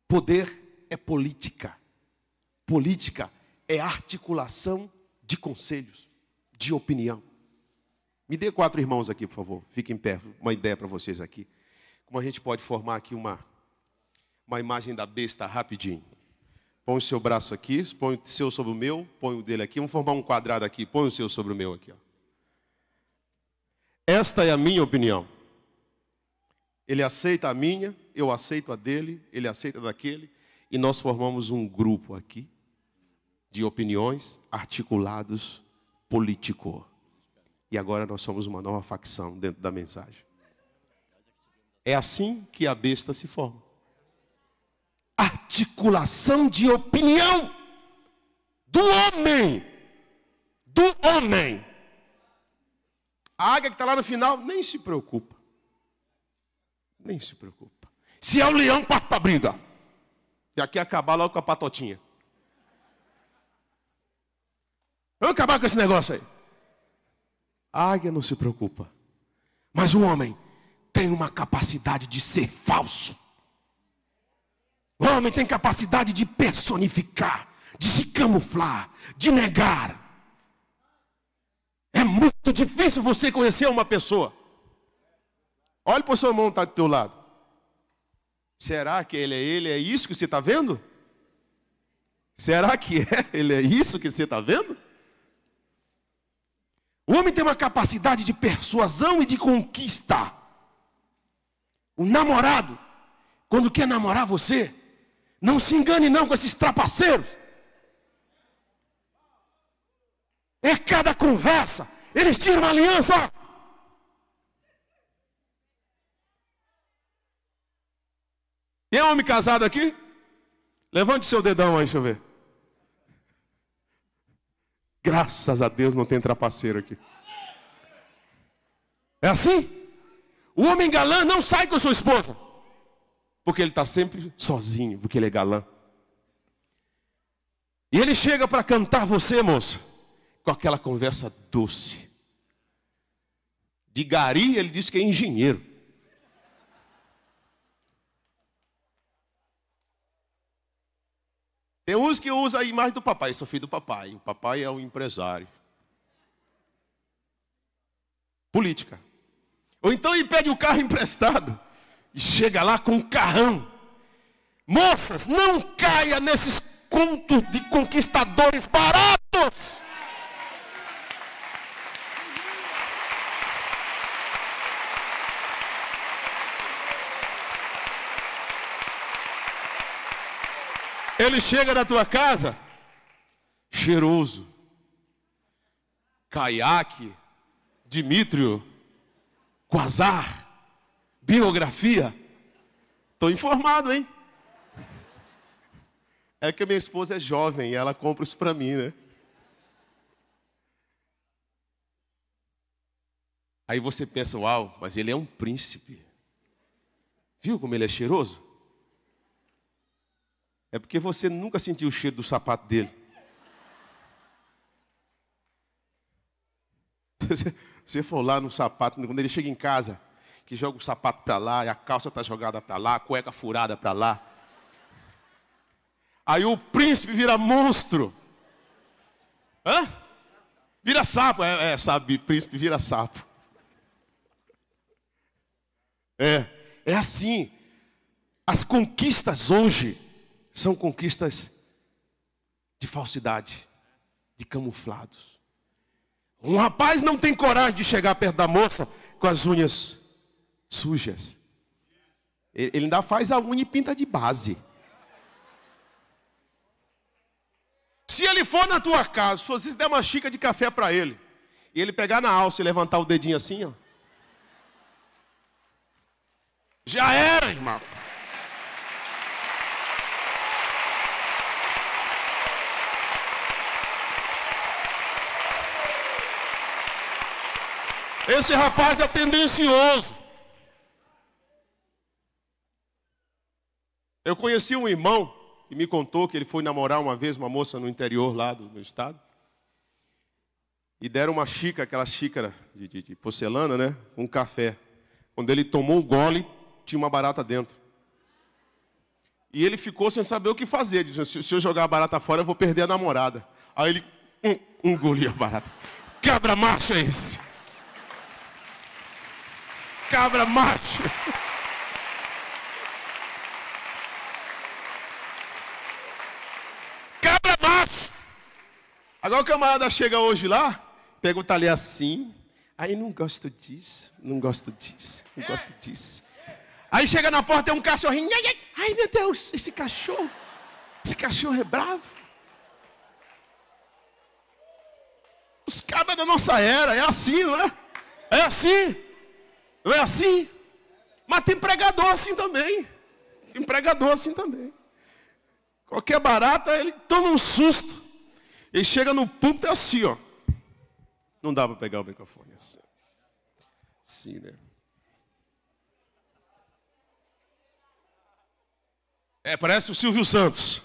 Poder é política. Política é articulação de conselhos, de opinião. Me dê 4 irmãos aqui, por favor. Fiquem em pé. Uma ideia para vocês aqui. Como a gente pode formar aqui uma imagem da besta rapidinho. Põe o seu braço aqui, põe o seu sobre o meu, põe o dele aqui. Vamos formar um quadrado aqui, põe o seu sobre o meu aqui. Ó. Esta é a minha opinião. Ele aceita a minha, eu aceito a dele, ele aceita a daquele. E nós formamos um grupo aqui de opiniões articulados político. E agora nós somos uma nova facção dentro da mensagem. É assim que a besta se forma. Articulação de opinião do homem. Do homem. A águia que está lá no final, nem se preocupa. Nem se preocupa. Se é o leão, parte para a briga. E aqui acabar logo com a patotinha. Vamos acabar com esse negócio aí. A águia não se preocupa. Mas o homem tem uma capacidade de ser falso. O homem tem capacidade de personificar, de se camuflar, de negar. É muito difícil você conhecer uma pessoa. Olha para o seu irmão que está do teu lado. Será que ele? É isso que você está vendo? Será que ele é isso que você está vendo? O homem tem uma capacidade de persuasão e de conquista. O namorado, quando quer namorar você, não se engane não com esses trapaceiros. É cada conversa, eles tiram a aliança. Tem homem casado aqui? Levante seu dedão aí, deixa eu ver. Graças a Deus não tem trapaceiro aqui. É assim? O homem galã não sai com a sua esposa, porque ele está sempre sozinho, porque ele é galã. E ele chega para cantar você, moça, com aquela conversa doce. De gari, ele diz que é engenheiro. Tem uns que usam a imagem do papai. Sou filho do papai. O papai é um empresário. Política. Ou então ele pede o carro emprestado e chega lá com um carrão. Moças, não caia nesses contos de conquistadores baratos. Ele chega na tua casa, cheiroso, caiaque, Dimítrio, Quasar, biografia. Estou informado, hein? É que a minha esposa é jovem e ela compra isso para mim, né? Aí você pensa, uau, mas ele é um príncipe. Viu como ele é cheiroso? É porque você nunca sentiu o cheiro do sapato dele. Você for lá no sapato, quando ele chega em casa, que joga o sapato para lá, e a calça está jogada para lá, a cueca furada para lá. Aí o príncipe vira monstro. Hã? Vira sapo. Sabe, príncipe vira sapo. É assim. As conquistas hoje são conquistas de falsidade, de camuflados. Um rapaz não tem coragem de chegar perto da moça com as unhas sujas. Ele ainda faz a unha e pinta de base. Se ele for na tua casa, se você der uma xícara de café para ele, e ele pegar na alça e levantar o dedinho assim, ó, já era, irmão. Esse rapaz é tendencioso. Eu conheci um irmão que me contou que ele foi namorar uma vez uma moça no interior lá do meu estado. E deram uma xícara, aquela xícara de porcelana, né? Com café. Quando ele tomou um gole, tinha uma barata dentro. E ele ficou sem saber o que fazer. Ele disse, se eu jogar a barata fora, eu vou perder a namorada. Aí ele engoliu a barata. Cabra macho é esse? Cabra macho. Cabra macho. Agora o camarada chega hoje lá, pergunta ali assim. Aí não gosto disso, não gosto disso, não gosto disso. Aí chega na porta, tem um cachorrinho. Ai meu Deus, esse cachorro é bravo. Os cabras da nossa era, é assim, não é? É assim. Não é assim? Mas tem pregador assim também. Tem pregador assim também. Qualquer barata, ele toma um susto. Ele chega no púlpito, é assim, ó. Não dá para pegar o microfone assim. Assim, né? Parece o Silvio Santos.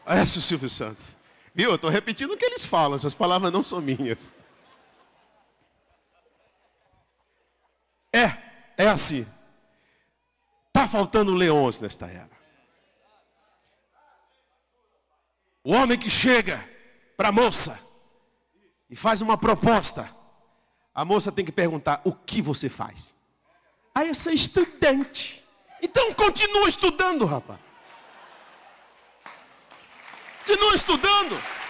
Parece o Silvio Santos. Viu? Eu estou repetindo o que eles falam. Essas palavras não são minhas. É assim. Está faltando leões nesta era. O homem que chega para a moça e faz uma proposta, a moça tem que perguntar, o que você faz? Ah, eu sou estudante. Então continua estudando, rapaz. Continua estudando.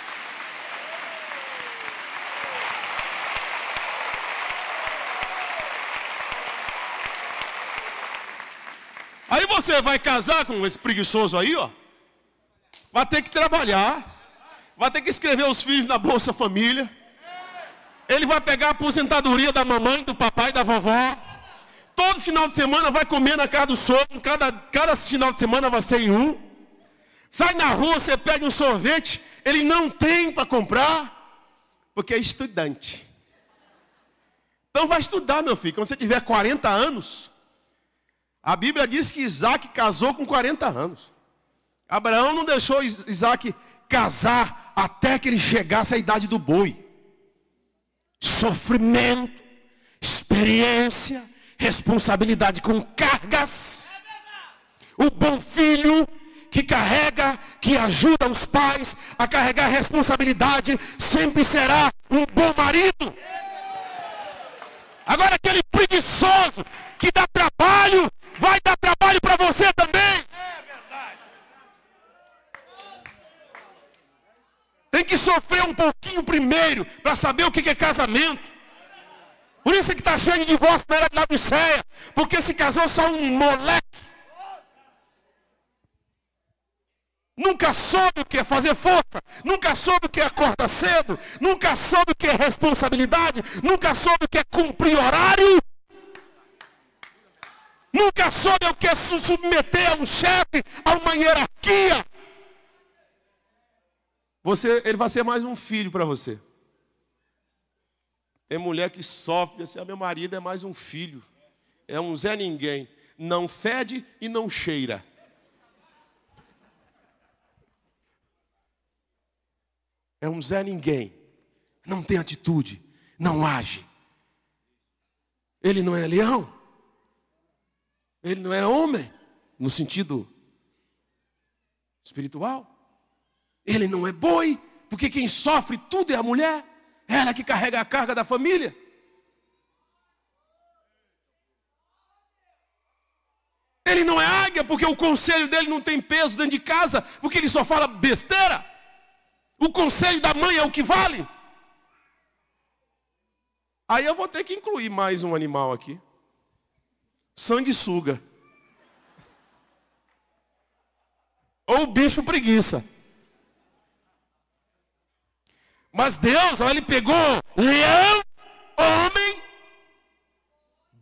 Aí você vai casar com esse preguiçoso aí, ó. Vai ter que trabalhar. Vai ter que escrever os filhos na Bolsa Família. ele vai pegar a aposentadoria da mamãe, do papai, da vovó. Todo final de semana vai comer na casa do sogro, cada final de semana vai ser em um. Sai na rua, você pede um sorvete, ele não tem para comprar, porque é estudante. Então vai estudar, meu filho. Quando você tiver 40 anos, a Bíblia diz que Isaac casou com 40 anos. Abraão não deixou Isaac casar até que ele chegasse à idade do boi. Sofrimento, experiência, responsabilidade com cargas. O bom filho que carrega, que ajuda os pais a carregar a responsabilidade, sempre será um bom marido. Agora aquele preguiçoso que dá trabalho, vai dar trabalho para você também. Tem que sofrer um pouquinho primeiro para saber o que é casamento. Por isso é que está cheio de divórcio na era de Laodiceia, porque se casou só um moleque. Nunca soube o que é fazer força, nunca soube o que é acordar cedo, nunca soube o que é responsabilidade, nunca soube o que é cumprir horário, nunca soube o que é se submeter a um chefe, a uma hierarquia. Ele vai ser mais um filho para você. Tem mulher que sofre, assim, meu marido é mais um filho, é um Zé Ninguém, não fede e não cheira. É um Zé Ninguém, não tem atitude, não age. Ele não é leão, ele não é homem, no sentido espiritual. Ele não é boi, porque quem sofre tudo é a mulher, ela que carrega a carga da família. Ele não é águia, porque o conselho dele não tem peso dentro de casa, porque ele só fala besteira. O conselho da mãe é o que vale. Aí eu vou ter que incluir mais um animal aqui. Sanguessuga. Ou bicho preguiça. Mas Deus, ele pegou leão, homem,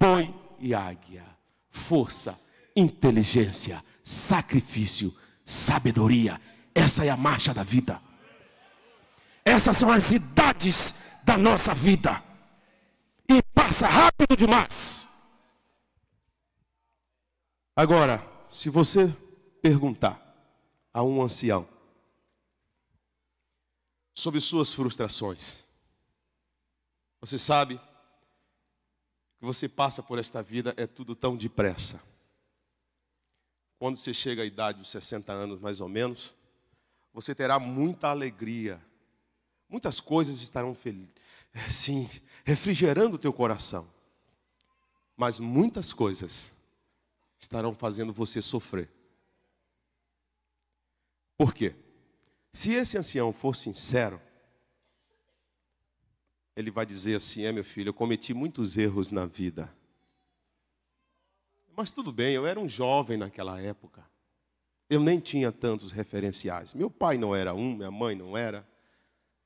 boi e águia. Força, inteligência, sacrifício, sabedoria. Essa é a marcha da vida. Essas são as idades da nossa vida. E passa rápido demais. Agora, se você perguntar a um ancião sobre suas frustrações, você sabe que você passa por esta vida, é tudo tão depressa. Quando você chega à idade dos 60 anos, mais ou menos, você terá muita alegria. Muitas coisas estarão sim, refrigerando o teu coração. Mas muitas coisas estarão fazendo você sofrer. Por quê? Se esse ancião for sincero, ele vai dizer assim: meu filho, eu cometi muitos erros na vida. Mas tudo bem, eu era um jovem naquela época. Eu nem tinha tantos referenciais. Meu pai não era um, minha mãe não era.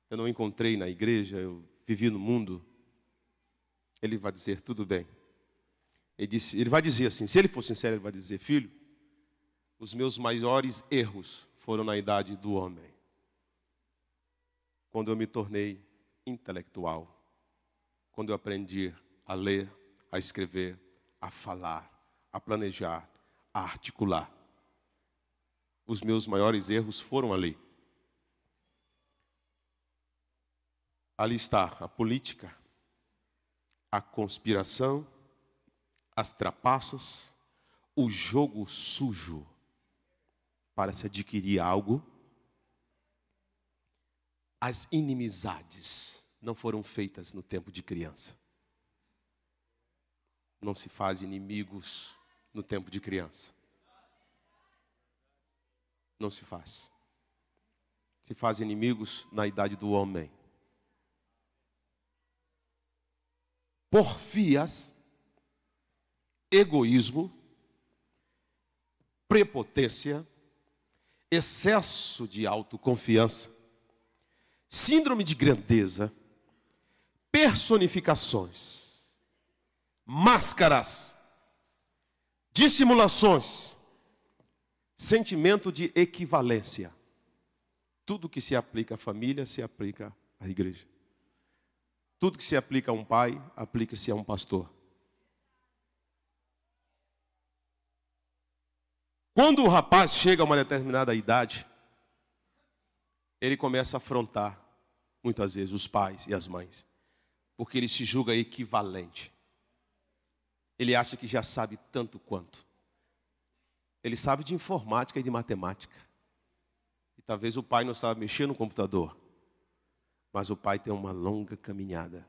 Eu não encontrei na igreja, eu vivi no mundo. Ele vai dizer, tudo bem. Ele vai dizer assim, se ele for sincero, ele vai dizer: filho, os meus maiores erros foram na idade do homem. Quando eu me tornei intelectual. Quando eu aprendi a ler, a escrever, a falar, a planejar, a articular. Os meus maiores erros foram ali. Ali está a política, a conspiração, as trapaças, o jogo sujo para se adquirir algo. As inimizades não foram feitas no tempo de criança. Não se faz inimigos no tempo de criança. Não se faz. Se faz inimigos na idade do homem. Porfias, egoísmo, prepotência, excesso de autoconfiança, síndrome de grandeza, personificações, máscaras, dissimulações, sentimento de equivalência. Tudo que se aplica à família se aplica à igreja. Tudo que se aplica a um pai, aplica-se a um pastor. Quando o rapaz chega a uma determinada idade, ele começa a afrontar, muitas vezes, os pais e as mães, porque ele se julga equivalente. Ele acha que já sabe tanto quanto. Ele sabe de informática e de matemática. E talvez o pai não saiba mexer no computador, mas o pai tem uma longa caminhada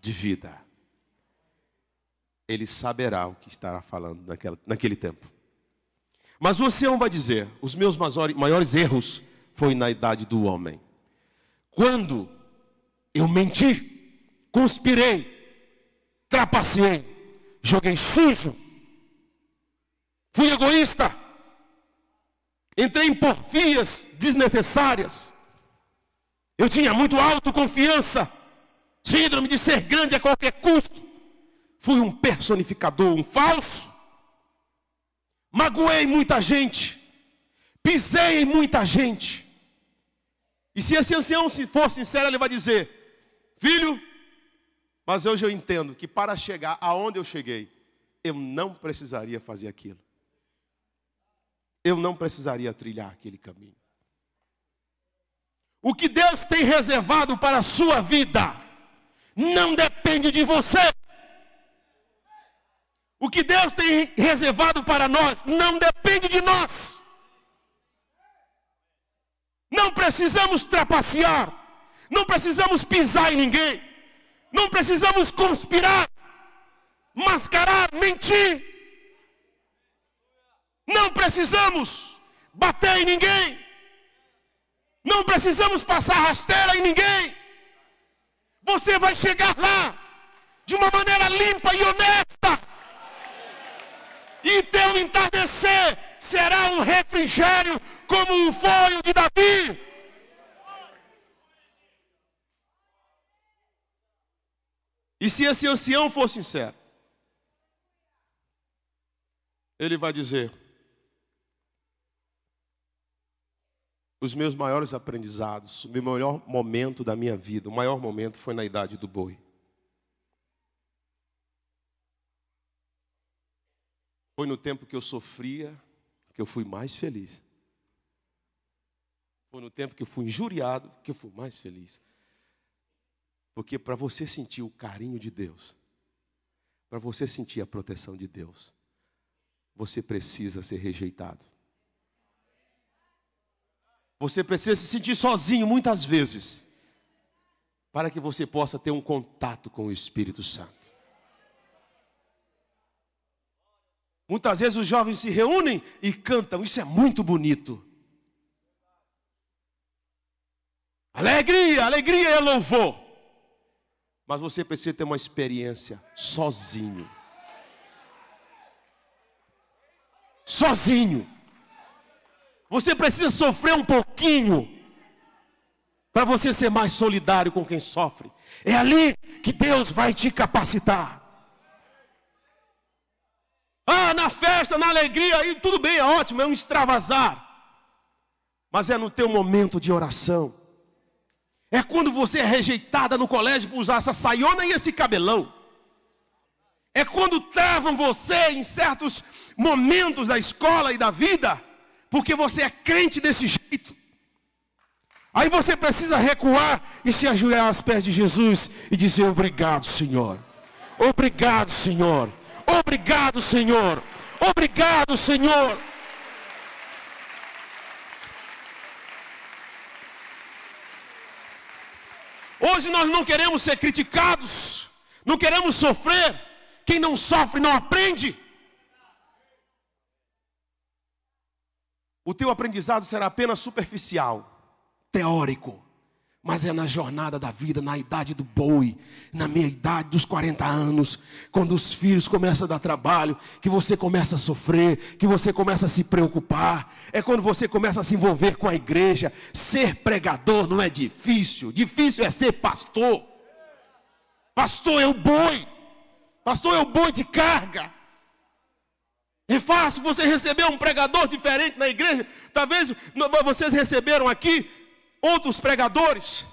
de vida. Ele saberá o que estará falando naquele tempo. Mas o ancião vai dizer, os meus maiores erros foi na idade do homem. Quando eu menti, conspirei, trapaceei, joguei sujo, fui egoísta, entrei em porfias desnecessárias. Eu tinha muito autoconfiança, síndrome de ser grande a qualquer custo. Fui um personificador, um falso. Magoei muita gente, pisei em muita gente. E se esse ancião se for sincero, ele vai dizer: filho, mas hoje eu entendo que para chegar aonde eu cheguei, eu não precisaria fazer aquilo. Eu não precisaria trilhar aquele caminho. O que Deus tem reservado para a sua vida não depende de você. O que Deus tem reservado para nós não depende de nós. Não precisamos trapacear, não precisamos pisar em ninguém, não precisamos conspirar, mascarar, mentir. Não precisamos bater em ninguém, não precisamos passar rasteira em ninguém. Você vai chegar lá de uma maneira limpa e honesta. E teu entardecer será um refrigério como foi o de Davi. E se esse ancião for sincero, ele vai dizer: os meus maiores aprendizados, o meu melhor momento da minha vida, o maior momento foi na idade do boi. Foi no tempo que eu sofria, que eu fui mais feliz. Foi no tempo que eu fui injuriado, que eu fui mais feliz. Porque para você sentir o carinho de Deus, para você sentir a proteção de Deus, você precisa ser rejeitado. Você precisa se sentir sozinho muitas vezes, para que você possa ter um contato com o Espírito Santo. Muitas vezes os jovens se reúnem e cantam, isso é muito bonito. Alegria, alegria e louvor. Mas você precisa ter uma experiência sozinho. Sozinho. Você precisa sofrer um pouquinho para você ser mais solidário com quem sofre. É ali que Deus vai te capacitar. Ah, na festa, na alegria, e tudo bem, é ótimo, é um extravasar. Mas é no teu momento de oração. É quando você é rejeitada no colégio por usar essa saiona e esse cabelão. É quando travam você em certos momentos da escola e da vida, porque você é crente desse jeito. Aí você precisa recuar e se ajoelhar aos pés de Jesus e dizer: obrigado, Senhor. Obrigado, Senhor. Obrigado, Senhor. Obrigado, Senhor. Hoje nós não queremos ser criticados, não queremos sofrer. Quem não sofre não aprende. O teu aprendizado será apenas superficial, teórico. Mas é na jornada da vida, na idade do boi, na meia idade dos 40 anos, quando os filhos começam a dar trabalho, que você começa a sofrer, que você começa a se preocupar. É quando você começa a se envolver com a igreja. Ser pregador não é difícil, difícil é ser pastor. Pastor, é o boi. Pastor, é o boi de carga. É fácil você receber um pregador diferente na igreja. Talvez vocês receberam aqui outros pregadores.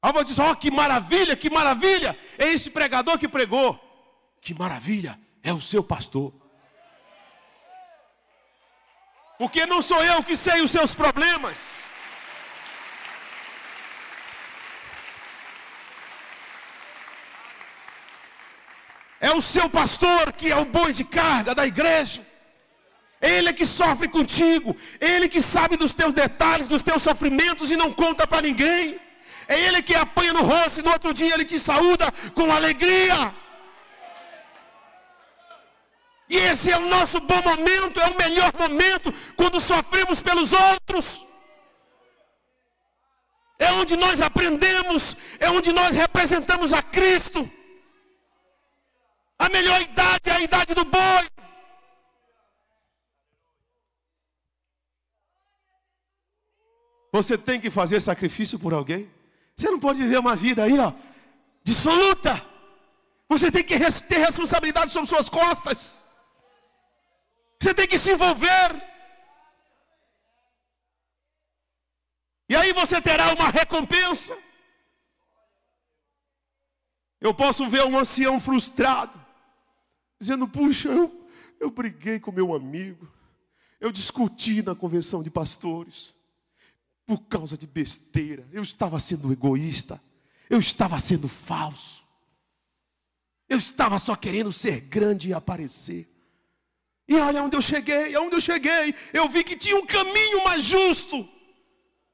Aí você diz, que maravilha, é esse pregador que pregou. Que maravilha, é o seu pastor. Porque não sou eu que sei os seus problemas. É o seu pastor que é o boi de carga da igreja. Ele é que sofre contigo. Ele que sabe dos teus detalhes, dos teus sofrimentos e não conta para ninguém. É ele que apanha no rosto e no outro dia ele te saúda com alegria. E esse é o nosso bom momento, é o melhor momento, quando sofremos pelos outros. É onde nós aprendemos, é onde nós representamos a Cristo. A melhor idade é a idade do boi. Você tem que fazer sacrifício por alguém. Você não pode viver uma vida aí, dissoluta. Você tem que ter responsabilidade sobre suas costas. Você tem que se envolver. E aí você terá uma recompensa. Eu posso ver um ancião frustrado, dizendo, puxa, eu briguei com meu amigo. Eu discuti na convenção de pastores. Por causa de besteira. Eu estava sendo egoísta. Eu estava sendo falso. Eu estava só querendo ser grande e aparecer. E olha onde eu cheguei, eu vi que tinha um caminho mais justo.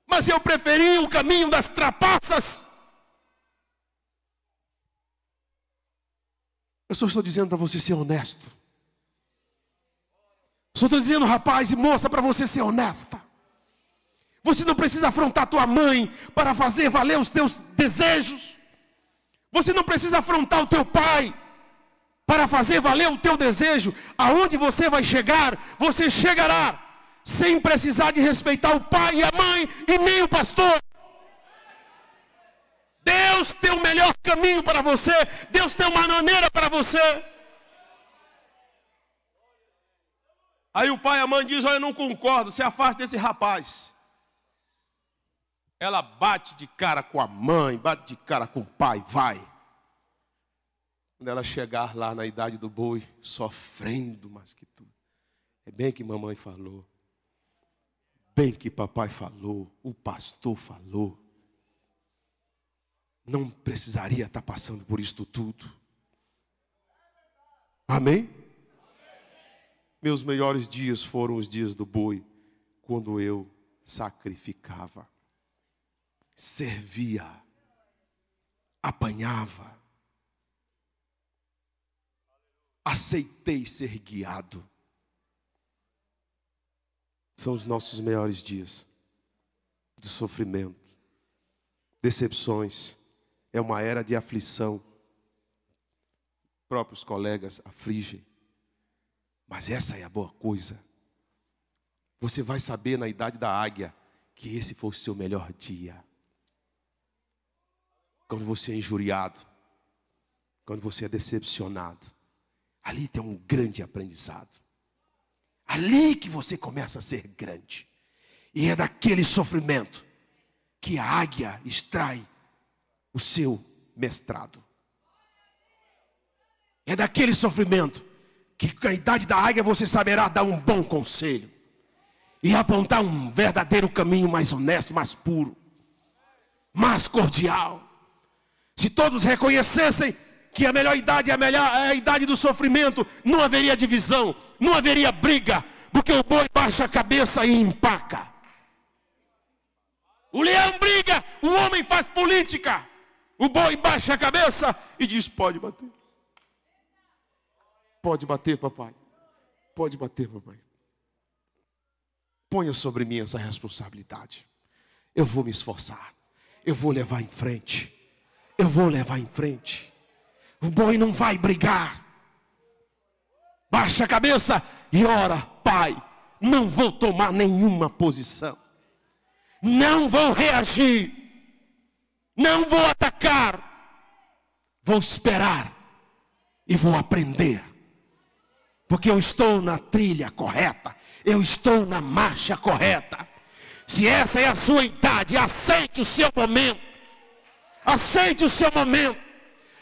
Mas eu preferi o caminho das trapaças. Eu só estou dizendo para você ser honesto. Só estou dizendo, rapaz e moça, para você ser honesta. Você não precisa afrontar tua mãe para fazer valer os teus desejos. Você não precisa afrontar o teu pai para fazer valer o teu desejo. Aonde você vai chegar, você chegará sem precisar de respeitar o pai e a mãe e nem o pastor. Deus tem o melhor caminho para você. Deus tem uma maneira para você. Aí o pai e a mãe dizem, olha, eu não concordo, se afasta desse rapaz. Ela bate de cara com a mãe, bate de cara com o pai, vai. Quando ela chegar lá na idade do boi, sofrendo mais que tudo. É bem que mamãe falou. Bem que papai falou. O pastor falou. Não precisaria estar passando por isto tudo. Amém? Meus melhores dias foram os dias do boi, quando eu sacrificava. Servia, apanhava, aceitei ser guiado. São os nossos melhores dias de sofrimento, decepções. É uma era de aflição. Próprios colegas afligem. Mas essa é a boa coisa. Você vai saber na idade da águia que esse foi o seu melhor dia. Quando você é injuriado, quando você é decepcionado, ali tem um grande aprendizado. Ali que você começa a ser grande. E é daquele sofrimento que a águia extrai o seu mestrado. É daquele sofrimento que com a idade da águia você saberá dar um bom conselho e apontar um verdadeiro caminho mais honesto, mais puro, mais cordial. Se todos reconhecessem que a melhor idade é a idade do sofrimento, não haveria divisão, não haveria briga, porque o boi baixa a cabeça e empaca. O leão briga, o homem faz política. O boi baixa a cabeça e diz, pode bater. Pode bater, papai. Pode bater, mamãe. Ponha sobre mim essa responsabilidade. Eu vou me esforçar. Eu vou levar em frente. Eu vou levar em frente. O boi não vai brigar. Baixa a cabeça e ora, pai, não vou tomar nenhuma posição. Não vou reagir. Não vou atacar. vou esperar e vou aprender. Porque eu estou na trilha correta, eu estou na marcha correta. Se essa é a sua idade, aceite o seu momento. Aceite o seu momento.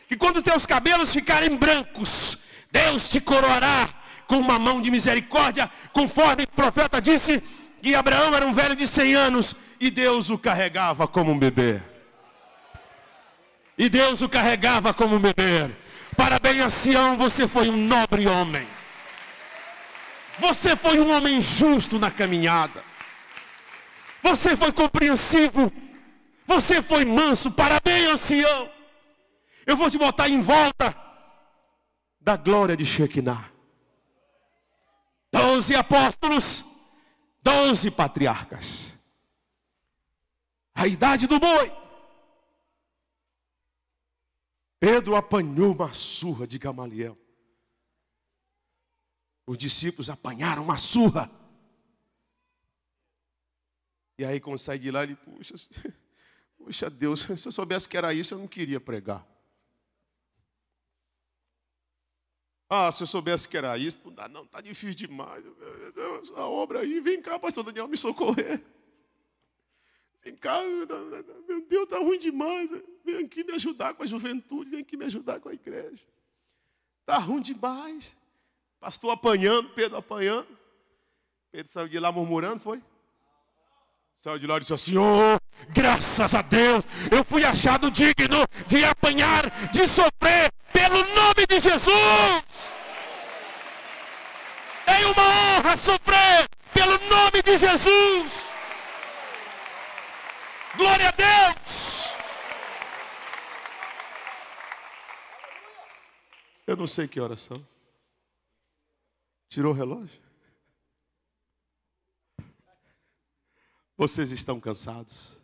Que quando teus cabelos ficarem brancos, Deus te coroará com uma mão de misericórdia, conforme o profeta disse que Abraão era um velho de 100 anos e Deus o carregava como um bebê. E Deus o carregava como um bebê. Parabéns a Sião, você foi um nobre homem. Você foi um homem justo na caminhada. Você foi compreensivo. Você foi manso. Parabéns, ancião. Eu vou te botar em volta da glória de Shekinah. 12 apóstolos, 12 patriarcas. A idade do boi. Pedro apanhou uma surra de Gamaliel. Os discípulos apanharam uma surra. E aí, quando sai de lá, ele, puxa Deus, se eu soubesse que era isso, eu não queria pregar. Ah, se eu soubesse que era isso, não dá não, está difícil demais. A obra aí, vem cá, pastor Daniel, me socorrer. Vem cá, meu Deus, está ruim demais. Vem aqui me ajudar com a juventude, vem aqui me ajudar com a igreja. Está ruim demais. Pastor apanhando, Pedro apanhando. Pedro saiu de lá murmurando, foi? Saiu de lá e disse assim, graças a Deus, eu fui achado digno de apanhar, de sofrer, pelo nome de Jesus. É uma honra sofrer pelo nome de Jesus. Glória a Deus. Eu não sei que horas são. Tirou o relógio? Vocês estão cansados?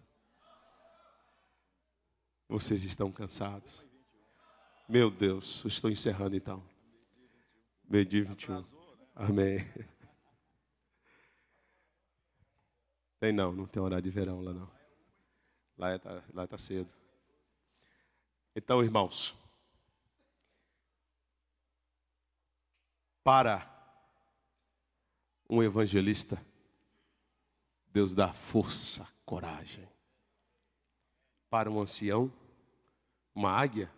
Vocês estão cansados? Meu Deus, estou encerrando então. Meio-dia 21. Amém. Tem não tem horário de verão lá não. Lá está cedo. Então, irmãos, para um evangelista, Deus dá força, coragem. Para um ancião, uma águia,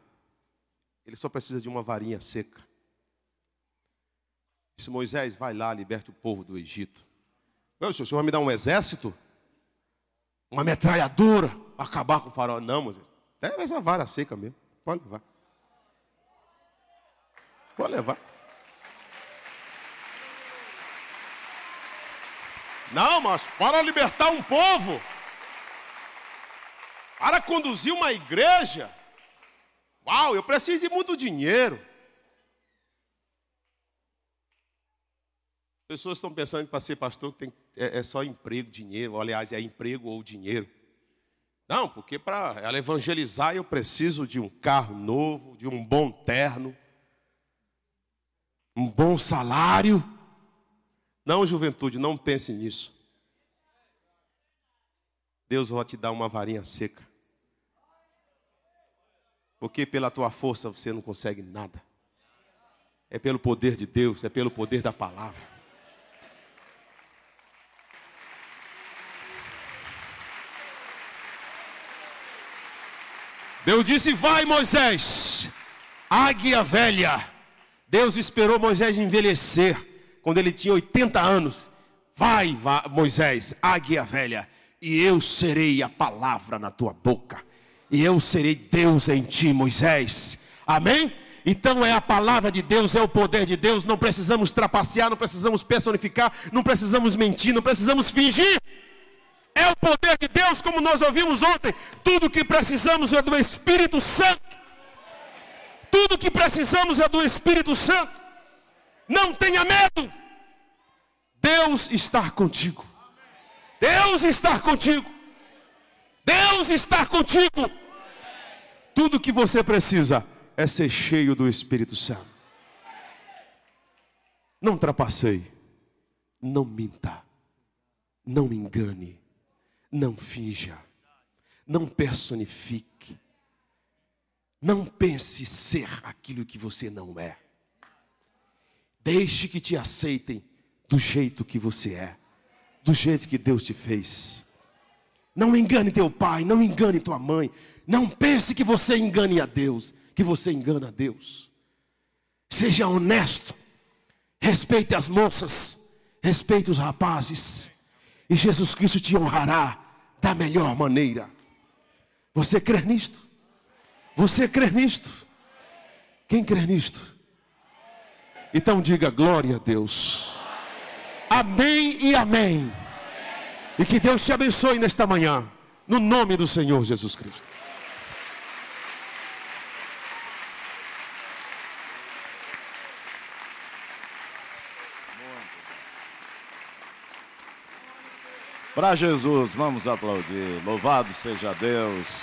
ele só precisa de uma varinha seca. Disse Moisés, vai lá, liberte o povo do Egito. O senhor vai me dar um exército? Uma metralhadora para acabar com o faraó? Não, Moisés. Leva essa vara seca mesmo. Pode levar. Pode levar. Não, mas para libertar um povo, para conduzir uma igreja, uau, eu preciso de muito dinheiro. Pessoas estão pensando que para ser pastor é só emprego, dinheiro, ou, aliás, é emprego ou dinheiro. Não, porque para ela evangelizar eu preciso de um carro novo, de um bom terno, um bom salário. Não, juventude, não pense nisso. Deus vai te dar uma varinha seca. Porque pela tua força você não consegue nada. É pelo poder de Deus, é pelo poder da palavra. Deus disse, vai Moisés, águia velha. Deus esperou Moisés envelhecer. Quando ele tinha 80 anos, vai Moisés, águia velha, e eu serei a palavra na tua boca, e eu serei Deus em ti, Moisés. Amém? Então é a palavra de Deus, é o poder de Deus. Não precisamos trapacear, não precisamos personificar, não precisamos mentir, não precisamos fingir. É o poder de Deus, como nós ouvimos ontem. Tudo que precisamos é do Espírito Santo. Tudo que precisamos é do Espírito Santo. Não tenha medo. Deus está contigo. Deus está contigo. Deus está contigo. Tudo que você precisa é ser cheio do Espírito Santo. Não trapaceie. Não minta. Não engane. Não finja. Não personifique. Não pense ser aquilo que você não é. Deixe que te aceitem do jeito que você é, do jeito que Deus te fez. Não engane teu pai, não engane tua mãe. Não pense que você engane a Deus, que você engana a Deus. Seja honesto. Respeite as moças, respeite os rapazes. E Jesus Cristo te honrará da melhor maneira. Você crê nisto? Você crê nisto? Quem crê nisto? Então diga glória a Deus. Amém e amém. E que Deus te abençoe nesta manhã, no nome do Senhor Jesus Cristo. Para Jesus, vamos aplaudir. Louvado seja Deus.